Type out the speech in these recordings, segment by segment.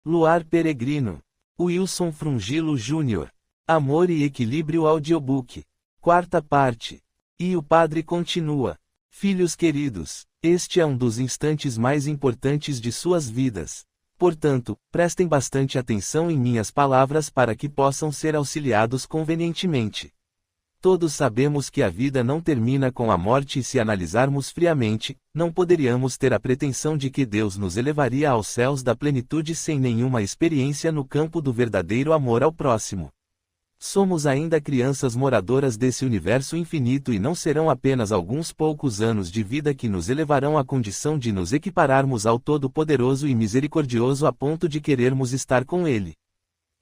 Luar Peregrino. Wilson Frungilo Jr. Amor e Equilíbrio Audiobook. Quarta parte. E o padre continua. Filhos queridos, este é um dos instantes mais importantes de suas vidas. Portanto, prestem bastante atenção em minhas palavras para que possam ser auxiliados convenientemente. Todos sabemos que a vida não termina com a morte e se analisarmos friamente, não poderíamos ter a pretensão de que Deus nos elevaria aos céus da plenitude sem nenhuma experiência no campo do verdadeiro amor ao próximo. Somos ainda crianças moradoras desse universo infinito e não serão apenas alguns poucos anos de vida que nos elevarão à condição de nos equipararmos ao Todo-Poderoso e Misericordioso a ponto de querermos estar com Ele.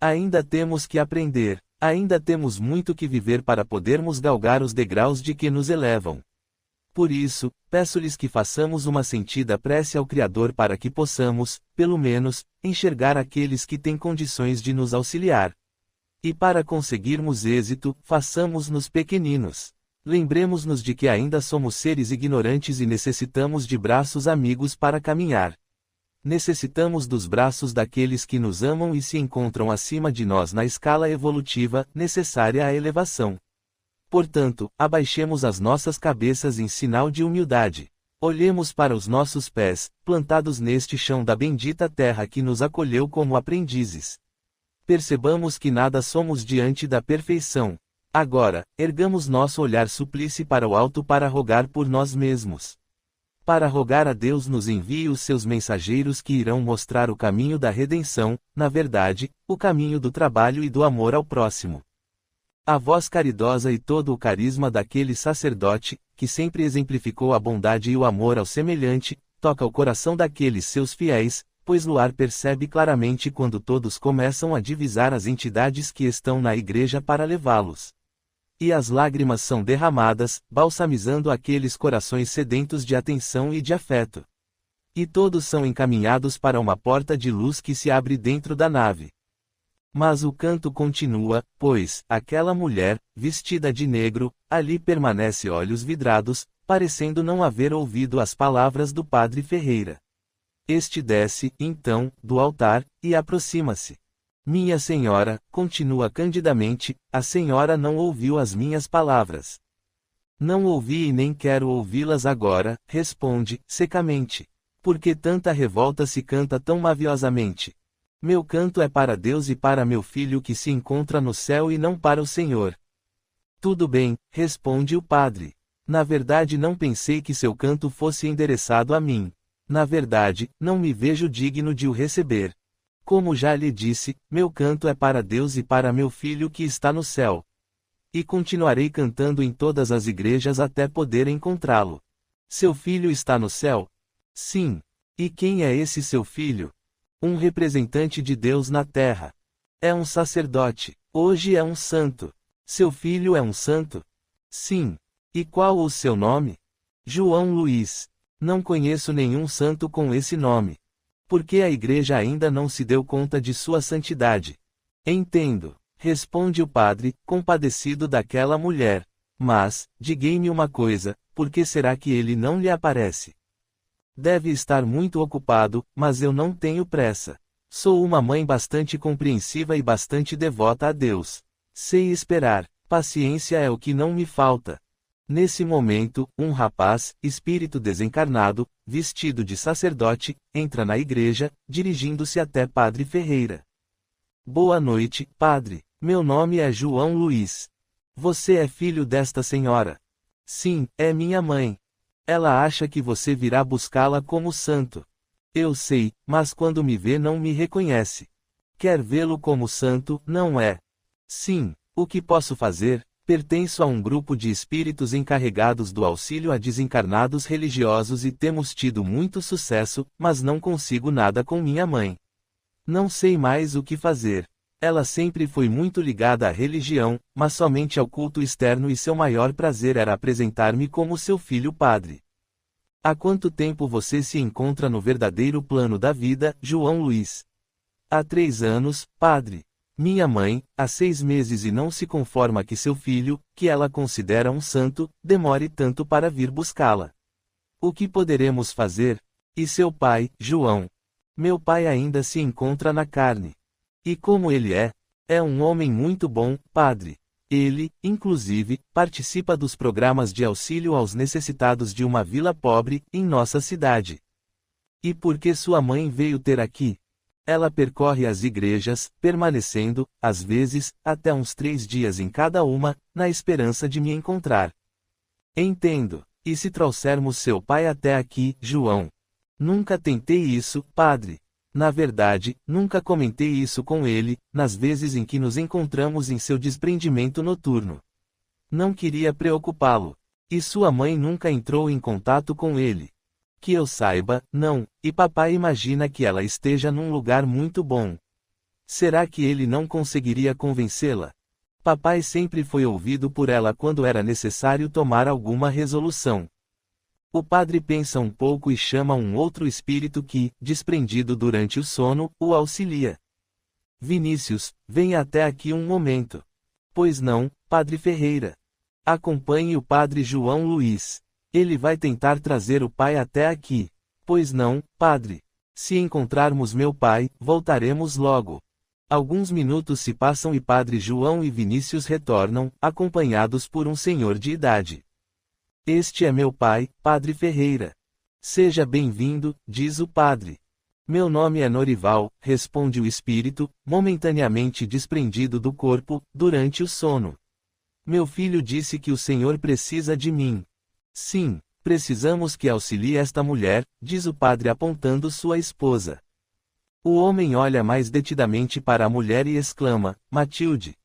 Ainda temos que aprender. Ainda temos muito que viver para podermos galgar os degraus de que nos elevam. Por isso, peço-lhes que façamos uma sentida prece ao Criador para que possamos, pelo menos, enxergar aqueles que têm condições de nos auxiliar. E para conseguirmos êxito, façamos-nos pequeninos. Lembremos-nos de que ainda somos seres ignorantes e necessitamos de braços amigos para caminhar. Necessitamos dos braços daqueles que nos amam e se encontram acima de nós na escala evolutiva, necessária à elevação. Portanto, abaixemos as nossas cabeças em sinal de humildade. Olhemos para os nossos pés, plantados neste chão da bendita terra que nos acolheu como aprendizes. Percebamos que nada somos diante da perfeição. Agora, ergamos nosso olhar suplice para o alto para rogar por nós mesmos. Para rogar a Deus nos envie os seus mensageiros que irão mostrar o caminho da redenção, na verdade, o caminho do trabalho e do amor ao próximo. A voz caridosa e todo o carisma daquele sacerdote, que sempre exemplificou a bondade e o amor ao semelhante, toca o coração daqueles seus fiéis, pois Luar percebe claramente quando todos começam a divisar as entidades que estão na igreja para levá-los. E as lágrimas são derramadas, balsamizando aqueles corações sedentos de atenção e de afeto. E todos são encaminhados para uma porta de luz que se abre dentro da nave. Mas o canto continua, pois, aquela mulher, vestida de negro, ali permanece olhos vidrados, parecendo não haver ouvido as palavras do padre Ferreira. Este desce, então, do altar, e aproxima-se. Minha senhora, continua candidamente, a senhora não ouviu as minhas palavras. Não ouvi e nem quero ouvi-las agora, responde, secamente. Por que tanta revolta se canta tão maviosamente? Meu canto é para Deus e para meu filho que se encontra no céu e não para o Senhor. Tudo bem, responde o padre. Na verdade não pensei que seu canto fosse endereçado a mim. Na verdade, não me vejo digno de o receber. Como já lhe disse, meu canto é para Deus e para meu filho que está no céu. E continuarei cantando em todas as igrejas até poder encontrá-lo. Seu filho está no céu? Sim. E quem é esse seu filho? Um representante de Deus na terra. É um sacerdote. Hoje é um santo. Seu filho é um santo? Sim. E qual o seu nome? João Luiz. Não conheço nenhum santo com esse nome. Porque a igreja ainda não se deu conta de sua santidade. Entendo, responde o padre, compadecido daquela mulher. Mas, diga-me uma coisa, por que será que ele não lhe aparece? Deve estar muito ocupado, mas eu não tenho pressa. Sou uma mãe bastante compreensiva e bastante devota a Deus. Sei esperar, paciência é o que não me falta. Nesse momento, um rapaz, espírito desencarnado, vestido de sacerdote, entra na igreja, dirigindo-se até Padre Ferreira. Boa noite, padre. Meu nome é João Luiz. Você é filho desta senhora? Sim, é minha mãe. Ela acha que você virá buscá-la como santo. Eu sei, mas quando me vê não me reconhece. Quer vê-lo como santo, não é? Sim. O que posso fazer? Pertenço a um grupo de espíritos encarregados do auxílio a desencarnados religiosos e temos tido muito sucesso, mas não consigo nada com minha mãe. Não sei mais o que fazer. Ela sempre foi muito ligada à religião, mas somente ao culto externo e seu maior prazer era apresentar-me como seu filho padre. Há quanto tempo você se encontra no verdadeiro plano da vida, João Luiz? Há 3 anos, padre. Minha mãe, há 6 meses e não se conforma que seu filho, que ela considera um santo, demore tanto para vir buscá-la. O que poderemos fazer? E seu pai, João? Meu pai ainda se encontra na carne. E como ele é? É um homem muito bom, padre. Ele, inclusive, participa dos programas de auxílio aos necessitados de uma vila pobre, em nossa cidade. E por que sua mãe veio ter aqui? Ela percorre as igrejas, permanecendo, às vezes, até uns 3 dias em cada uma, na esperança de me encontrar. Entendo. E se trouxermos seu pai até aqui, João? Nunca tentei isso, padre. Na verdade, nunca comentei isso com ele, nas vezes em que nos encontramos em seu desprendimento noturno. Não queria preocupá-lo. E sua mãe nunca entrou em contato com ele. Que eu saiba, não, e papai imagina que ela esteja num lugar muito bom. Será que ele não conseguiria convencê-la? Papai sempre foi ouvido por ela quando era necessário tomar alguma resolução. O padre pensa um pouco e chama um outro espírito que, desprendido durante o sono, o auxilia. Vinícius, venha até aqui um momento. Pois não, padre Ferreira. Acompanhe o padre João Luiz. Ele vai tentar trazer o pai até aqui. Pois não, padre. Se encontrarmos meu pai, voltaremos logo. Alguns minutos se passam e padre João e Vinícius retornam, acompanhados por um senhor de idade. Este é meu pai, padre Ferreira. Seja bem-vindo, diz o padre. Meu nome é Norival, responde o espírito, momentaneamente desprendido do corpo, durante o sono. Meu filho disse que o senhor precisa de mim. Sim, precisamos que auxilie esta mulher, diz o padre apontando sua esposa. O homem olha mais detidamente para a mulher e exclama: Matilde.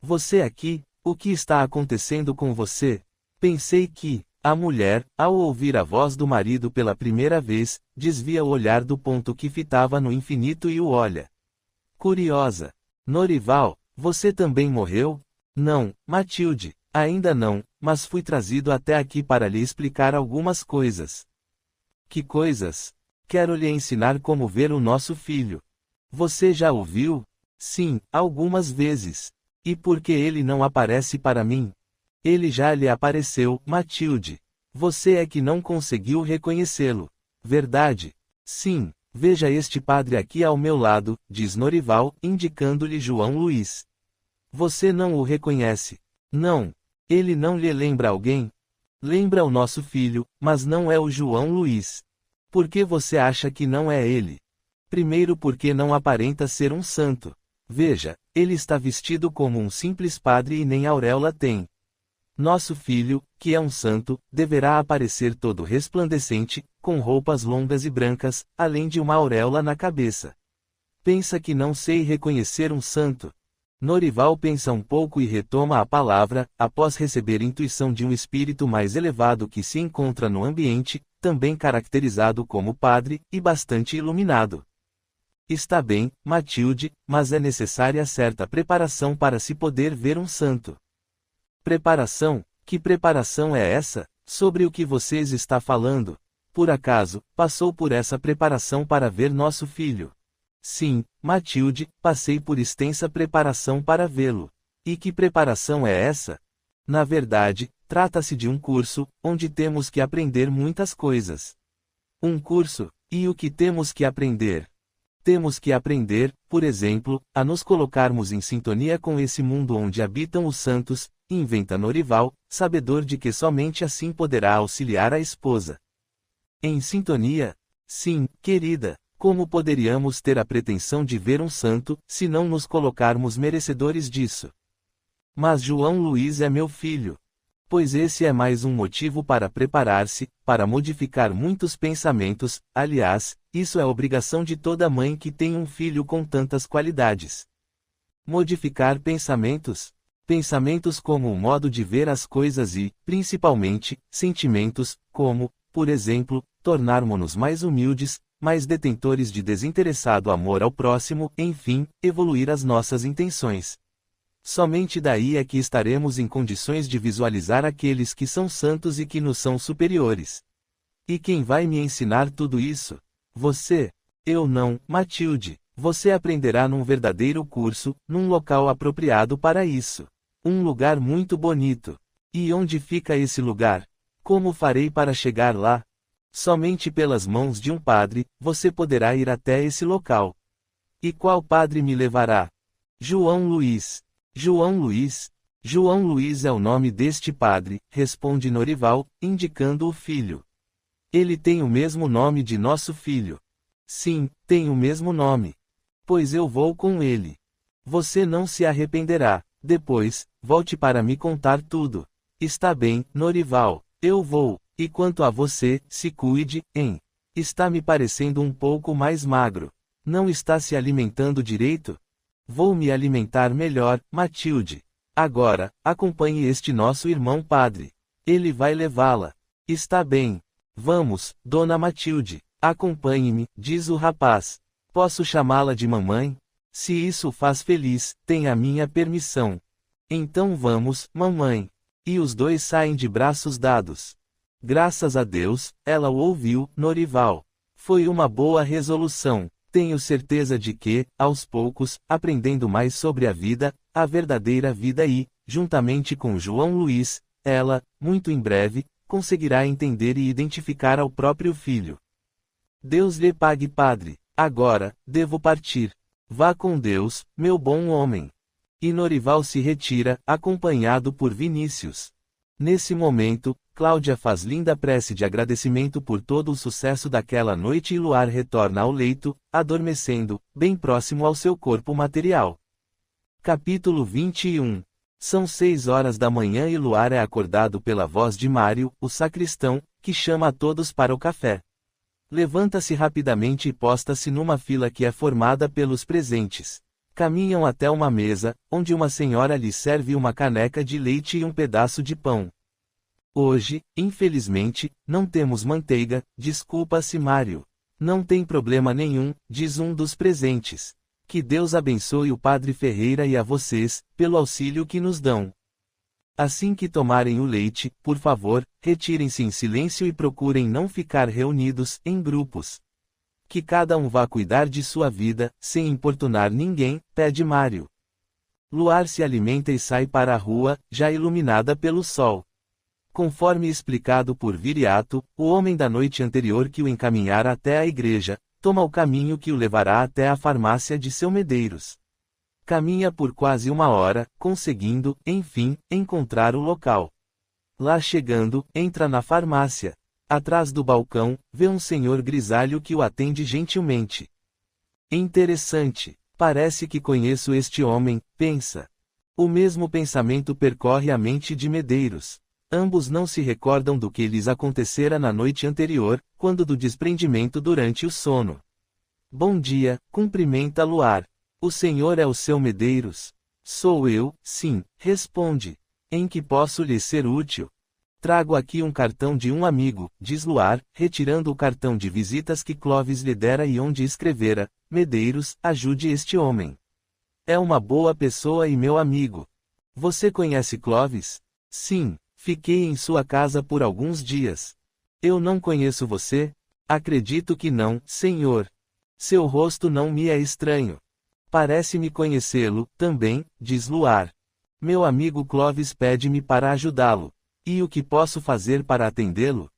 Você aqui? O que está acontecendo com você? Pensei que, a mulher, ao ouvir a voz do marido pela primeira vez, desvia o olhar do ponto que fitava no infinito e o olha. Curiosa. Norival, você também morreu? Não, Matilde, ainda não, mas fui trazido até aqui para lhe explicar algumas coisas. Que coisas? Quero lhe ensinar como ver o nosso filho. Você já o viu? Sim, algumas vezes. E por que ele não aparece para mim? Ele já lhe apareceu, Matilde. Você é que não conseguiu reconhecê-lo. Verdade? Sim, veja este padre aqui ao meu lado, diz Norival, indicando-lhe João Luiz. Você não o reconhece? Não. Ele não lhe lembra alguém? Lembra o nosso filho, mas não é o João Luiz. Por que você acha que não é ele? Primeiro porque não aparenta ser um santo. Veja, ele está vestido como um simples padre e nem auréola tem. Nosso filho, que é um santo, deverá aparecer todo resplandecente, com roupas longas e brancas, além de uma auréola na cabeça. Pensa que não sei reconhecer um santo? Norival pensa um pouco e retoma a palavra, após receber intuição de um espírito mais elevado que se encontra no ambiente, também caracterizado como padre, e bastante iluminado. Está bem, Matilde, mas é necessária certa preparação para se poder ver um santo. Preparação? Que preparação é essa? Sobre o que vocês está falando? Por acaso, passou por essa preparação para ver nosso filho? Sim, Matilde, passei por extensa preparação para vê-lo. E que preparação é essa? Na verdade, trata-se de um curso, onde temos que aprender muitas coisas. Um curso? E o que temos que aprender? Temos que aprender, por exemplo, a nos colocarmos em sintonia com esse mundo onde habitam os santos, inventa Norival, sabedor de que somente assim poderá auxiliar a esposa. Em sintonia? Sim, querida. Como poderíamos ter a pretensão de ver um santo, se não nos colocarmos merecedores disso? Mas João Luiz é meu filho. Pois esse é mais um motivo para preparar-se, para modificar muitos pensamentos, aliás, isso é obrigação de toda mãe que tem um filho com tantas qualidades. Modificar pensamentos? Pensamentos como o modo de ver as coisas e, principalmente, sentimentos, como, por exemplo, tornarmos-nos mais humildes, mais detentores de desinteressado amor ao próximo, enfim, evoluir as nossas intenções. Somente daí é que estaremos em condições de visualizar aqueles que são santos e que nos são superiores. E quem vai me ensinar tudo isso? Você. Eu não, Matilde. Você aprenderá num verdadeiro curso, num local apropriado para isso. Um lugar muito bonito. E onde fica esse lugar? Como farei para chegar lá? Somente pelas mãos de um padre, você poderá ir até esse local. E qual padre me levará? João Luiz. João Luiz? João Luiz é o nome deste padre, responde Norival, indicando o filho. Ele tem o mesmo nome de nosso filho. Sim, tem o mesmo nome. Pois eu vou com ele. Você não se arrependerá. Depois, volte para me contar tudo. Está bem, Norival, eu vou. E quanto a você, se cuide, hein? Está me parecendo um pouco mais magro. Não está se alimentando direito? Vou me alimentar melhor, Matilde. Agora, acompanhe este nosso irmão padre. Ele vai levá-la. Está bem. Vamos, Dona Matilde. Acompanhe-me, diz o rapaz. Posso chamá-la de mamãe? Se isso o faz feliz, tem a minha permissão. Então vamos, mamãe. E os dois saem de braços dados. Graças a Deus, ela o ouviu, Norival. Foi uma boa resolução. Tenho certeza de que, aos poucos, aprendendo mais sobre a vida, a verdadeira vida e, juntamente com João Luiz, ela, muito em breve, conseguirá entender e identificar ao próprio filho. Deus lhe pague, padre. Agora, devo partir. Vá com Deus, meu bom homem. E Norival se retira, acompanhado por Vinícius. Nesse momento, Cláudia faz linda prece de agradecimento por todo o sucesso daquela noite e Luar retorna ao leito, adormecendo, bem próximo ao seu corpo material. Capítulo 21. São 6 horas da manhã e Luar é acordado pela voz de Mário, o sacristão, que chama a todos para o café. Levanta-se rapidamente e posta-se numa fila que é formada pelos presentes. Caminham até uma mesa, onde uma senhora lhe serve uma caneca de leite e um pedaço de pão. Hoje, infelizmente, não temos manteiga, desculpa-se Mário. Não tem problema nenhum, diz um dos presentes. Que Deus abençoe o Padre Ferreira e a vocês, pelo auxílio que nos dão. Assim que tomarem o leite, por favor, retirem-se em silêncio e procurem não ficar reunidos, em grupos. Que cada um vá cuidar de sua vida, sem importunar ninguém, pede Mário. Luar se alimenta e sai para a rua, já iluminada pelo sol. Conforme explicado por Viriato, o homem da noite anterior que o encaminhara até a igreja, toma o caminho que o levará até a farmácia de seu Medeiros. Caminha por quase 1 hora, conseguindo, enfim, encontrar o local. Lá chegando, entra na farmácia. Atrás do balcão, vê um senhor grisalho que o atende gentilmente. Interessante. Parece que conheço este homem, pensa. O mesmo pensamento percorre a mente de Medeiros. Ambos não se recordam do que lhes acontecera na noite anterior, quando do desprendimento durante o sono. Bom dia, cumprimenta Luar. O senhor é o seu Medeiros? Sou eu, sim, responde. Em que posso lhe ser útil? Trago aqui um cartão de um amigo, diz Luar, retirando o cartão de visitas que Clóvis lhe dera e onde escrevera: Medeiros, ajude este homem. É uma boa pessoa e meu amigo. Você conhece Clóvis? Sim, fiquei em sua casa por alguns dias. Eu não conheço você? Acredito que não, senhor. Seu rosto não me é estranho. Parece-me conhecê-lo, também, diz Luar. Meu amigo Clóvis pede-me para ajudá-lo. E o que posso fazer para atendê-lo?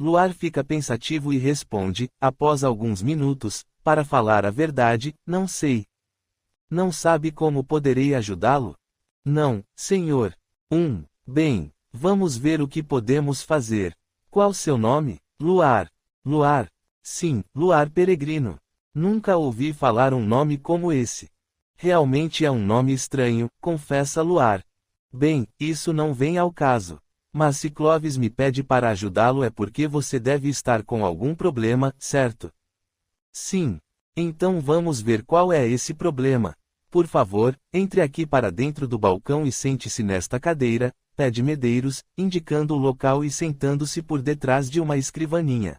Luar fica pensativo e responde, após alguns minutos, para falar a verdade, não sei. Não sabe como poderei ajudá-lo? Não, senhor. Bem, vamos ver o que podemos fazer. Qual seu nome? Luar. Luar? Sim, Luar Peregrino. Nunca ouvi falar um nome como esse. Realmente é um nome estranho, confessa Luar. Bem, isso não vem ao caso. Mas se Clóvis me pede para ajudá-lo é porque você deve estar com algum problema, certo? Sim. Então vamos ver qual é esse problema. Por favor, entre aqui para dentro do balcão e sente-se nesta cadeira, pede Medeiros, indicando o local e sentando-se por detrás de uma escrivaninha.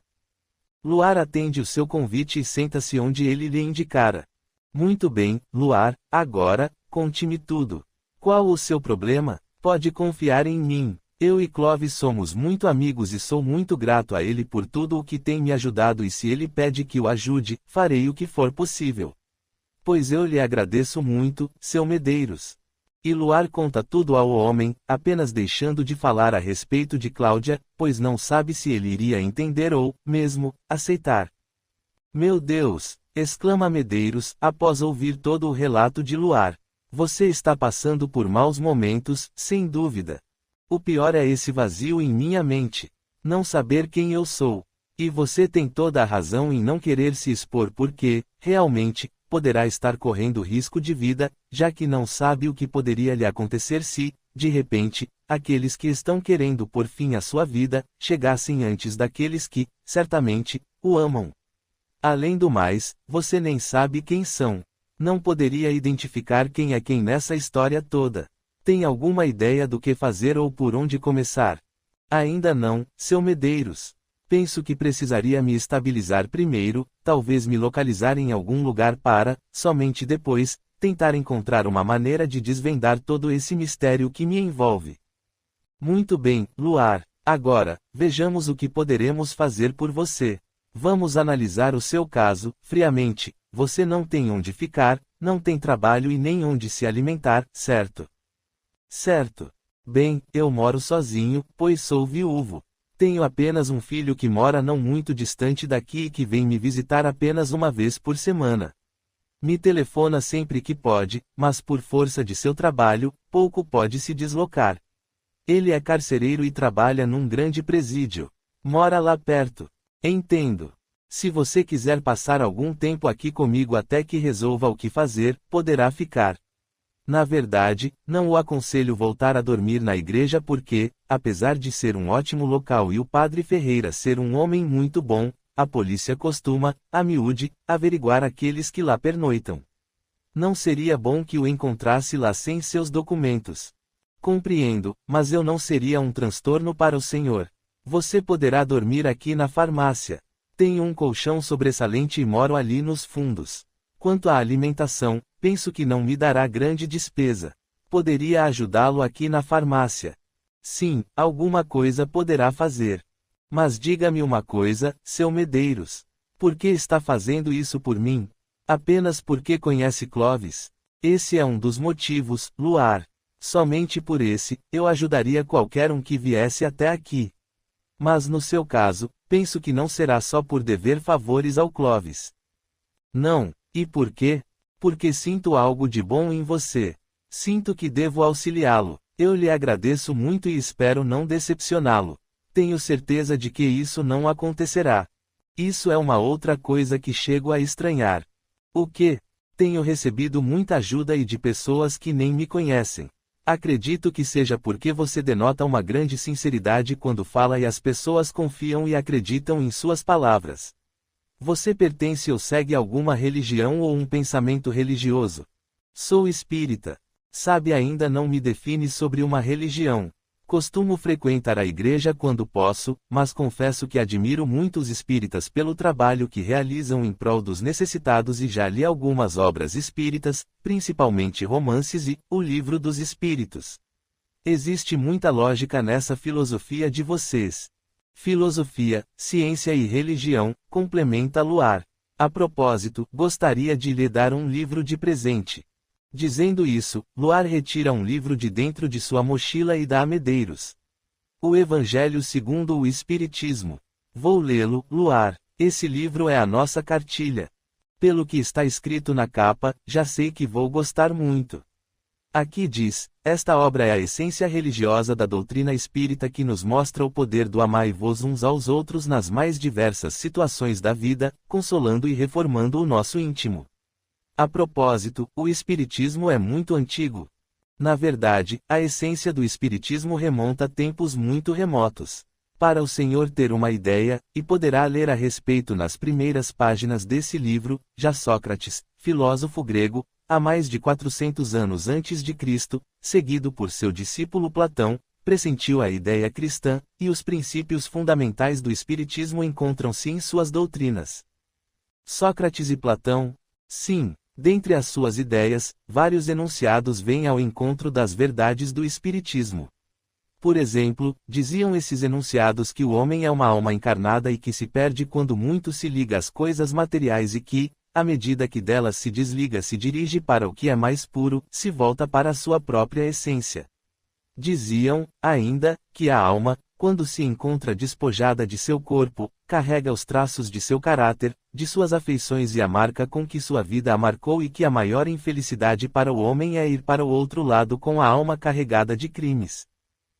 Luar atende o seu convite e senta-se onde ele lhe indicara. Muito bem, Luar, agora, conte-me tudo. Qual o seu problema? Pode confiar em mim. Eu e Clóvis somos muito amigos e sou muito grato a ele por tudo o que tem me ajudado e se ele pede que o ajude, farei o que for possível. Pois eu lhe agradeço muito, seu Medeiros. E Luar conta tudo ao homem, apenas deixando de falar a respeito de Cláudia, pois não sabe se ele iria entender ou, mesmo, aceitar. Meu Deus! Exclama Medeiros, após ouvir todo o relato de Luar. Você está passando por maus momentos, sem dúvida. O pior é esse vazio em minha mente. Não saber quem eu sou. E você tem toda a razão em não querer se expor porque, realmente, poderá estar correndo risco de vida, já que não sabe o que poderia lhe acontecer se, de repente, aqueles que estão querendo pôr fim à sua vida, chegassem antes daqueles que, certamente, o amam. Além do mais, você nem sabe quem são. Não poderia identificar quem é quem nessa história toda. Tem alguma ideia do que fazer ou por onde começar? Ainda não, seu Medeiros. Penso que precisaria me estabilizar primeiro, talvez me localizar em algum lugar para, somente depois, tentar encontrar uma maneira de desvendar todo esse mistério que me envolve. Muito bem, Luar. Agora, vejamos o que poderemos fazer por você. Vamos analisar o seu caso, friamente. Você não tem onde ficar, não tem trabalho e nem onde se alimentar, certo? Certo. Bem, eu moro sozinho, pois sou viúvo. Tenho apenas um filho que mora não muito distante daqui e que vem me visitar apenas uma vez por semana. Me telefona sempre que pode, mas por força de seu trabalho, pouco pode se deslocar. Ele é carcereiro e trabalha num grande presídio. Mora lá perto. Entendo. Se você quiser passar algum tempo aqui comigo até que resolva o que fazer, poderá ficar. Na verdade, não o aconselho voltar a dormir na igreja porque, apesar de ser um ótimo local e o Padre Ferreira ser um homem muito bom, a polícia costuma, a miúde, averiguar aqueles que lá pernoitam. Não seria bom que o encontrasse lá sem seus documentos. Compreendo, mas eu não seria um transtorno para o senhor. Você poderá dormir aqui na farmácia. Tenho um colchão sobressalente e moro ali nos fundos. Quanto à alimentação, penso que não me dará grande despesa. Poderia ajudá-lo aqui na farmácia. Sim, alguma coisa poderá fazer. Mas diga-me uma coisa, seu Medeiros. Por que está fazendo isso por mim? Apenas porque conhece Clovis? Esse é um dos motivos, Luar. Somente por esse, eu ajudaria qualquer um que viesse até aqui. Mas no seu caso, penso que não será só por dever favores ao Clovis. Não. E por quê? Porque sinto algo de bom em você. Sinto que devo auxiliá-lo. Eu lhe agradeço muito e espero não decepcioná-lo. Tenho certeza de que isso não acontecerá. Isso é uma outra coisa que chego a estranhar. O quê? Tenho recebido muita ajuda e de pessoas que nem me conhecem. Acredito que seja porque você denota uma grande sinceridade quando fala e as pessoas confiam e acreditam em suas palavras. Você pertence ou segue alguma religião ou um pensamento religioso? Sou espírita. Sabe, ainda não me define sobre uma religião. Costumo frequentar a igreja quando posso, mas confesso que admiro muito os espíritas pelo trabalho que realizam em prol dos necessitados e já li algumas obras espíritas, principalmente romances e O Livro dos Espíritos. Existe muita lógica nessa filosofia de vocês. Filosofia, ciência e religião, complementa Luar. A propósito, gostaria de lhe dar um livro de presente. Dizendo isso, Luar retira um livro de dentro de sua mochila e dá a Medeiros. O Evangelho segundo o Espiritismo. Vou lê-lo, Luar. Esse livro é a nossa cartilha. Pelo que está escrito na capa, já sei que vou gostar muito. Aqui diz: esta obra é a essência religiosa da doutrina espírita que nos mostra o poder do amai-vos uns aos outros nas mais diversas situações da vida, consolando e reformando o nosso íntimo. A propósito, o espiritismo é muito antigo. Na verdade, a essência do espiritismo remonta a tempos muito remotos. Para o senhor ter uma ideia, e poderá ler a respeito nas primeiras páginas desse livro, já Sócrates, filósofo grego, há mais de 400 anos antes de Cristo, seguido por seu discípulo Platão, pressentiu a ideia cristã, e os princípios fundamentais do espiritismo encontram-se em suas doutrinas. Sócrates e Platão? Sim. Dentre as suas ideias, vários enunciados vêm ao encontro das verdades do Espiritismo. Por exemplo, diziam esses enunciados que o homem é uma alma encarnada e que se perde quando muito se liga às coisas materiais e que, à medida que dela se desliga, se dirige para o que é mais puro, se volta para a sua própria essência. Diziam, ainda, que a alma, quando se encontra despojada de seu corpo, carrega os traços de seu caráter, de suas afeições e a marca com que sua vida a marcou, e que a maior infelicidade para o homem é ir para o outro lado com a alma carregada de crimes.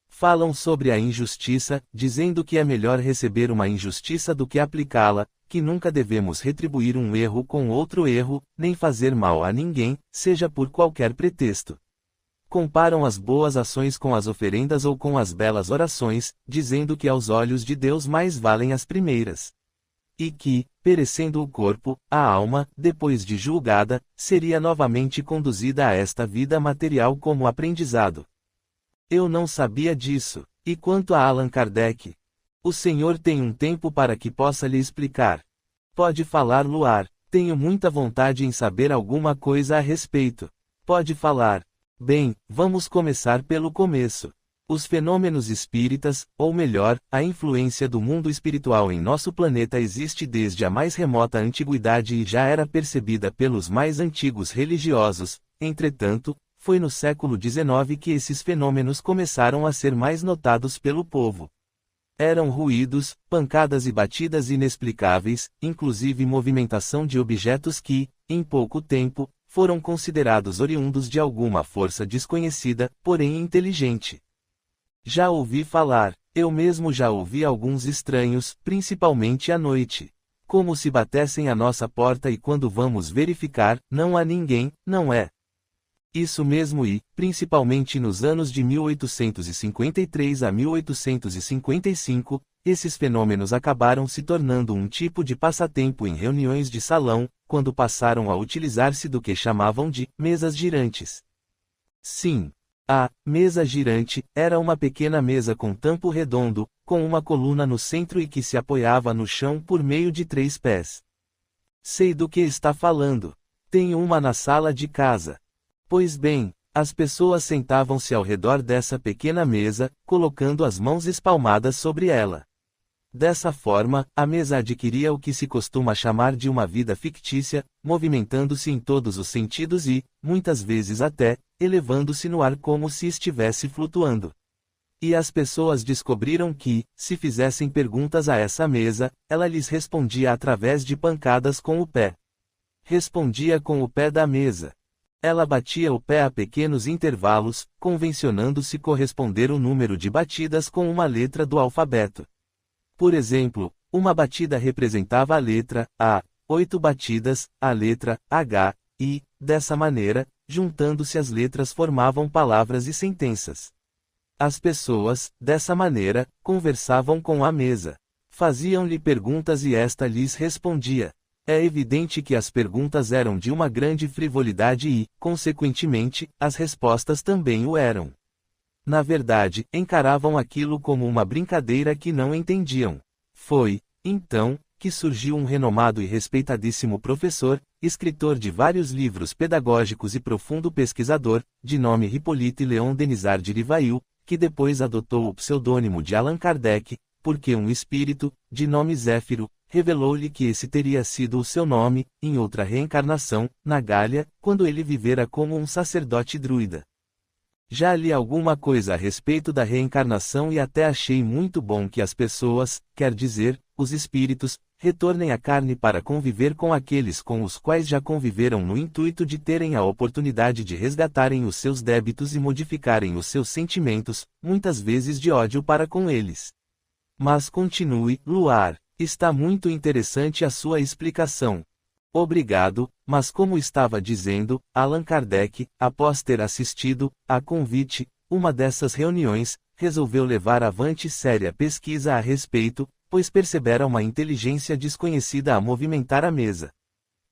Falam sobre a injustiça, dizendo que é melhor receber uma injustiça do que aplicá-la, que nunca devemos retribuir um erro com outro erro, nem fazer mal a ninguém, seja por qualquer pretexto. Comparam as boas ações com as oferendas ou com as belas orações, dizendo que aos olhos de Deus mais valem as primeiras. E que, perecendo o corpo, a alma, depois de julgada, seria novamente conduzida a esta vida material como aprendizado. Eu não sabia disso. E quanto a Allan Kardec? O senhor tem um tempo para que possa lhe explicar. Pode falar, Luar. Tenho muita vontade em saber alguma coisa a respeito. Pode falar. Bem, vamos começar pelo começo. Os fenômenos espíritas, ou melhor, a influência do mundo espiritual em nosso planeta existe desde a mais remota antiguidade e já era percebida pelos mais antigos religiosos. Entretanto, foi no século XIX que esses fenômenos começaram a ser mais notados pelo povo. Eram ruídos, pancadas e batidas inexplicáveis, inclusive movimentação de objetos que, em pouco tempo, foram considerados oriundos de alguma força desconhecida, porém inteligente. Já ouvi falar, eu mesmo já ouvi alguns estranhos, principalmente à noite. Como se batessem à nossa porta e quando vamos verificar, não há ninguém, não é? Isso mesmo, e, principalmente nos anos de 1853 a 1855, esses fenômenos acabaram se tornando um tipo de passatempo em reuniões de salão, quando passaram a utilizar-se do que chamavam de mesas girantes. Sim, a mesa girante era uma pequena mesa com tampo redondo, com uma coluna no centro e que se apoiava no chão por meio de 3 pés. Sei do que está falando. Tenho uma na sala de casa. Pois bem, as pessoas sentavam-se ao redor dessa pequena mesa, colocando as mãos espalmadas sobre ela. Dessa forma, a mesa adquiria o que se costuma chamar de uma vida fictícia, movimentando-se em todos os sentidos e, muitas vezes até, elevando-se no ar como se estivesse flutuando. E as pessoas descobriram que, se fizessem perguntas a essa mesa, ela lhes respondia através de pancadas com o pé. Respondia com o pé da mesa. Ela batia o pé a pequenos intervalos, convencionando-se corresponder o número de batidas com uma letra do alfabeto. Por exemplo, uma batida representava a letra A, 8 batidas, a letra H, e, dessa maneira, juntando-se as letras formavam palavras e sentenças. As pessoas, dessa maneira, conversavam com a mesa. Faziam-lhe perguntas e esta lhes respondia. É evidente que as perguntas eram de uma grande frivolidade e, consequentemente, as respostas também o eram. Na verdade, encaravam aquilo como uma brincadeira que não entendiam. Foi, então, que surgiu um renomado e respeitadíssimo professor, escritor de vários livros pedagógicos e profundo pesquisador, de nome Hippolyte Léon Denisard de Rivail, que depois adotou o pseudônimo de Allan Kardec, porque um espírito, de nome Zéfiro, revelou-lhe que esse teria sido o seu nome, em outra reencarnação, na Gália, quando ele vivera como um sacerdote druida. Já li alguma coisa a respeito da reencarnação e até achei muito bom que as pessoas, quer dizer, os espíritos, retornem à carne para conviver com aqueles com os quais já conviveram no intuito de terem a oportunidade de resgatarem os seus débitos e modificarem os seus sentimentos, muitas vezes de ódio para com eles. Mas continue, Luar, está muito interessante a sua explicação. Obrigado, mas como estava dizendo, Allan Kardec, após ter assistido, a convite, uma dessas reuniões, resolveu levar avante séria pesquisa a respeito, pois percebera uma inteligência desconhecida a movimentar a mesa.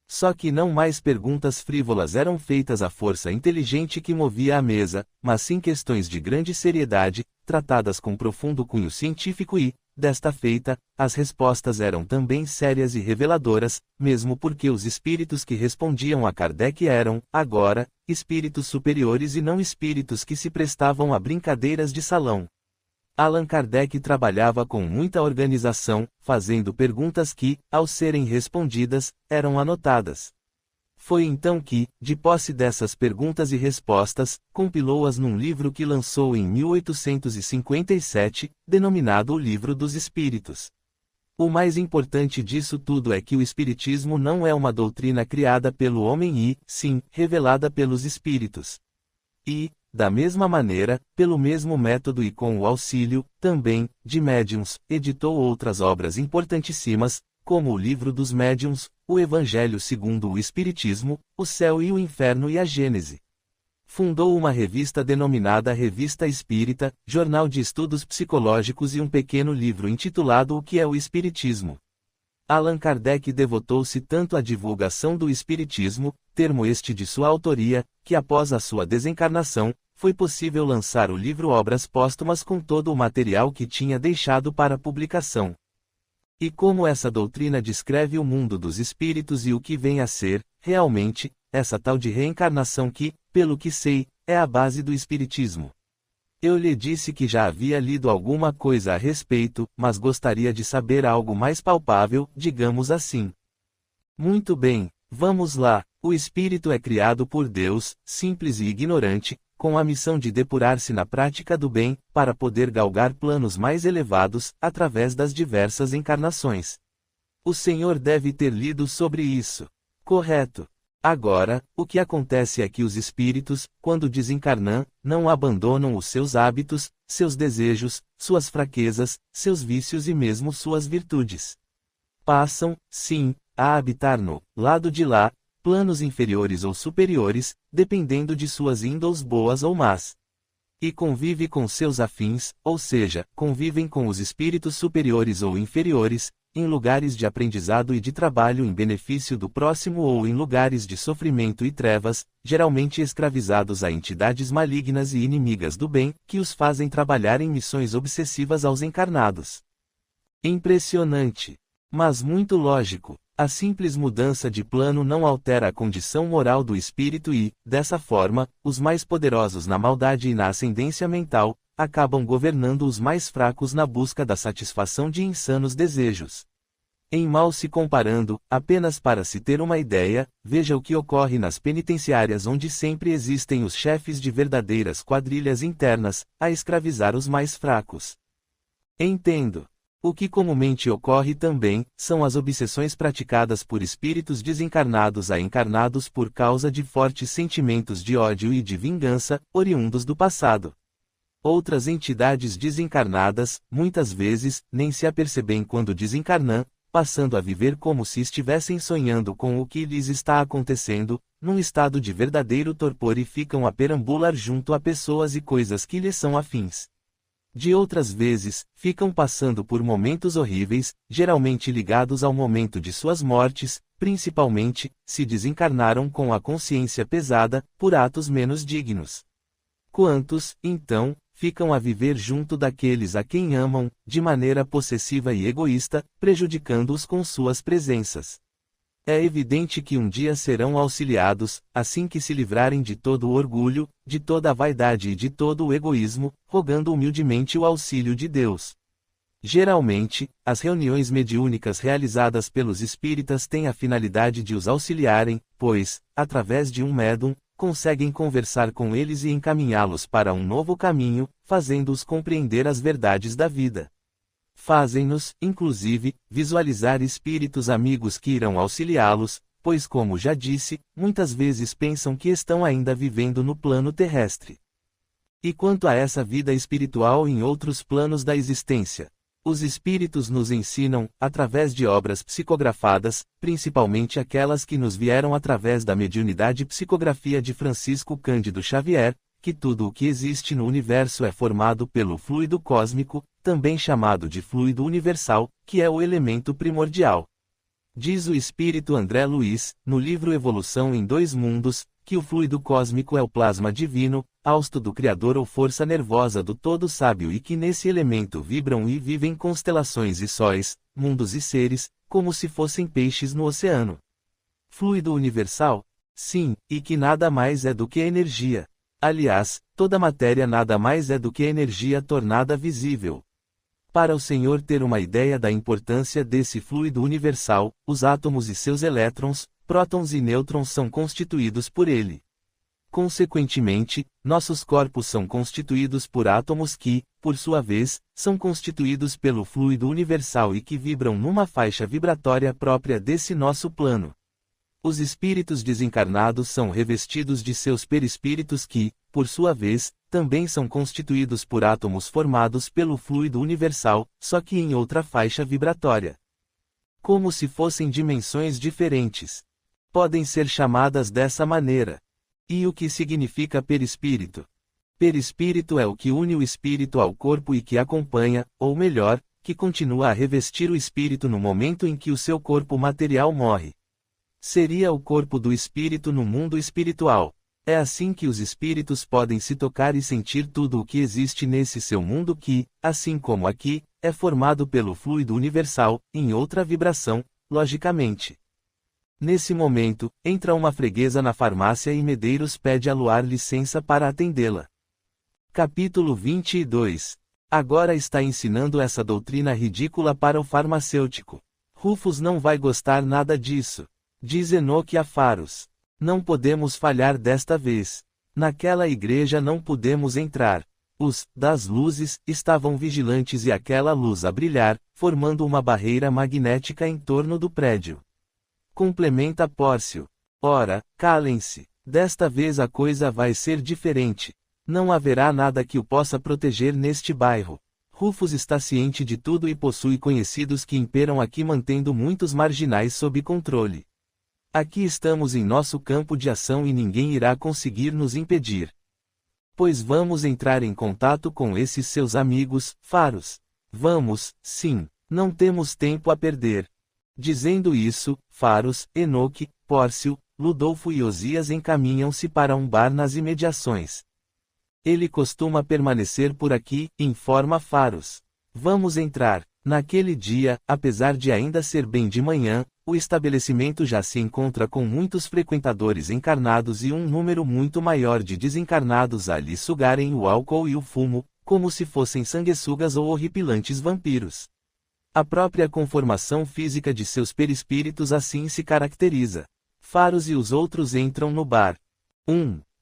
Só que não mais perguntas frívolas eram feitas à força inteligente que movia a mesa, mas sim questões de grande seriedade, tratadas com profundo cunho científico e, desta feita, as respostas eram também sérias e reveladoras, mesmo porque os espíritos que respondiam a Kardec eram, agora, espíritos superiores e não espíritos que se prestavam a brincadeiras de salão. Allan Kardec trabalhava com muita organização, fazendo perguntas que, ao serem respondidas, eram anotadas. Foi então que, de posse dessas perguntas e respostas, compilou-as num livro que lançou em 1857, denominado O Livro dos Espíritos. O mais importante disso tudo é que o Espiritismo não é uma doutrina criada pelo homem e, sim, revelada pelos Espíritos. E, da mesma maneira, pelo mesmo método e com o auxílio, também, de médiuns, editou outras obras importantíssimas, como o Livro dos Médiuns, o Evangelho segundo o Espiritismo, o Céu e o Inferno e a Gênese. Fundou uma revista denominada Revista Espírita, jornal de estudos psicológicos e um pequeno livro intitulado O que é o Espiritismo. Allan Kardec devotou-se tanto à divulgação do Espiritismo, termo este de sua autoria, que após a sua desencarnação, foi possível lançar o livro Obras Póstumas com todo o material que tinha deixado para publicação. E como essa doutrina descreve o mundo dos espíritos e o que vem a ser, realmente, essa tal de reencarnação que, pelo que sei, é a base do Espiritismo. Eu lhe disse que já havia lido alguma coisa a respeito, mas gostaria de saber algo mais palpável, digamos assim. Muito bem, vamos lá. O espírito é criado por Deus, simples e ignorante, com a missão de depurar-se na prática do bem, para poder galgar planos mais elevados, através das diversas encarnações. O Senhor deve ter lido sobre isso. Correto. Agora, o que acontece é que os espíritos, quando desencarnam, não abandonam os seus hábitos, seus desejos, suas fraquezas, seus vícios e mesmo suas virtudes. Passam, sim, a habitar no lado de lá, planos inferiores ou superiores, dependendo de suas índoles boas ou más. E convive com seus afins, ou seja, convivem com os espíritos superiores ou inferiores, em lugares de aprendizado e de trabalho em benefício do próximo ou em lugares de sofrimento e trevas, geralmente escravizados a entidades malignas e inimigas do bem, que os fazem trabalhar em missões obsessivas aos encarnados. Impressionante! Mas muito lógico. A simples mudança de plano não altera a condição moral do espírito e, dessa forma, os mais poderosos na maldade e na ascendência mental, acabam governando os mais fracos na busca da satisfação de insanos desejos. Em mal se comparando, apenas para se ter uma ideia, veja o que ocorre nas penitenciárias onde sempre existem os chefes de verdadeiras quadrilhas internas, a escravizar os mais fracos. Entendo. O que comumente ocorre também, são as obsessões praticadas por espíritos desencarnados a encarnados por causa de fortes sentimentos de ódio e de vingança, oriundos do passado. Outras entidades desencarnadas, muitas vezes, nem se apercebem quando desencarnam, passando a viver como se estivessem sonhando com o que lhes está acontecendo, num estado de verdadeiro torpor e ficam a perambular junto a pessoas e coisas que lhes são afins. De outras vezes, ficam passando por momentos horríveis, geralmente ligados ao momento de suas mortes, principalmente, se desencarnaram com a consciência pesada, por atos menos dignos. Quantos, então, ficam a viver junto daqueles a quem amam, de maneira possessiva e egoísta, prejudicando-os com suas presenças. É evidente que um dia serão auxiliados, assim que se livrarem de todo o orgulho, de toda a vaidade e de todo o egoísmo, rogando humildemente o auxílio de Deus. Geralmente, as reuniões mediúnicas realizadas pelos espíritas têm a finalidade de os auxiliarem, pois, através de um médium, conseguem conversar com eles e encaminhá-los para um novo caminho, fazendo-os compreender as verdades da vida. Fazem-nos, inclusive, visualizar espíritos amigos que irão auxiliá-los, pois como já disse, muitas vezes pensam que estão ainda vivendo no plano terrestre. E quanto a essa vida espiritual em outros planos da existência? Os espíritos nos ensinam, através de obras psicografadas, principalmente aquelas que nos vieram através da mediunidade psicografia de Francisco Cândido Xavier, que tudo o que existe no universo é formado pelo fluido cósmico, também chamado de fluido universal, que é o elemento primordial. Diz o espírito André Luiz, no livro Evolução em Dois Mundos, que o fluido cósmico é o plasma divino, hausto do Criador ou força nervosa do Todo Sábio e que nesse elemento vibram e vivem constelações e sóis, mundos e seres, como se fossem peixes no oceano. Fluido universal? Sim, e que nada mais é do que energia. Aliás, toda matéria nada mais é do que energia tornada visível. Para o Senhor ter uma ideia da importância desse fluido universal, os átomos e seus elétrons, prótons e nêutrons são constituídos por ele. Consequentemente, nossos corpos são constituídos por átomos que, por sua vez, são constituídos pelo fluido universal e que vibram numa faixa vibratória própria desse nosso plano. Os espíritos desencarnados são revestidos de seus perispíritos que, por sua vez, também são constituídos por átomos formados pelo fluido universal, só que em outra faixa vibratória. Como se fossem dimensões diferentes. Podem ser chamadas dessa maneira. E o que significa perispírito? Perispírito é o que une o espírito ao corpo e que acompanha, ou melhor, que continua a revestir o espírito no momento em que o seu corpo material morre. Seria o corpo do espírito no mundo espiritual. É assim que os espíritos podem se tocar e sentir tudo o que existe nesse seu mundo que, assim como aqui, é formado pelo fluido universal, em outra vibração, logicamente. Nesse momento, entra uma freguesa na farmácia e Medeiros pede a Luar licença para atendê-la. Capítulo 22. Agora está ensinando essa doutrina ridícula para o farmacêutico. Rufus não vai gostar nada disso. Diz Enoque a Faros. Não podemos falhar desta vez. Naquela igreja não pudemos entrar. Os das luzes estavam vigilantes e aquela luz a brilhar, formando uma barreira magnética em torno do prédio. Complementa Pórcio. Ora, calem-se. Desta vez a coisa vai ser diferente. Não haverá nada que o possa proteger neste bairro. Rufus está ciente de tudo e possui conhecidos que imperam aqui mantendo muitos marginais sob controle. Aqui estamos em nosso campo de ação e ninguém irá conseguir nos impedir. Pois vamos entrar em contato com esses seus amigos, Faros. Vamos, sim, não temos tempo a perder. Dizendo isso, Faros, Enoque, Pórcio, Ludolfo e Osias encaminham-se para um bar nas imediações. Ele costuma permanecer por aqui, informa Faros. Vamos entrar. Naquele dia, apesar de ainda ser bem de manhã, o estabelecimento já se encontra com muitos frequentadores encarnados e um número muito maior de desencarnados a lhe sugarem o álcool e o fumo, como se fossem sanguessugas ou horripilantes vampiros. A própria conformação física de seus perispíritos assim se caracteriza. Faros e os outros entram no bar.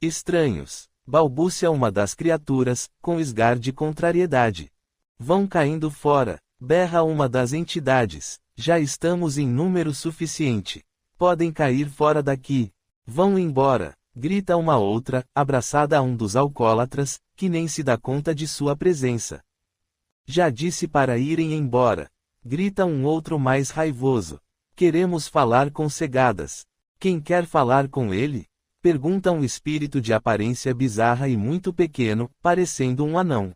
Estranhos. Balbúcia uma das criaturas, com esgar de contrariedade. Vão caindo fora. Berra uma das entidades. Já estamos em número suficiente. Podem cair fora daqui. Vão embora. Grita uma outra, abraçada a um dos alcoólatras, que nem se dá conta de sua presença. Já disse para irem embora. Grita um outro mais raivoso. Queremos falar com Cegadas. Quem quer falar com ele? Pergunta um espírito de aparência bizarra e muito pequeno, parecendo um anão.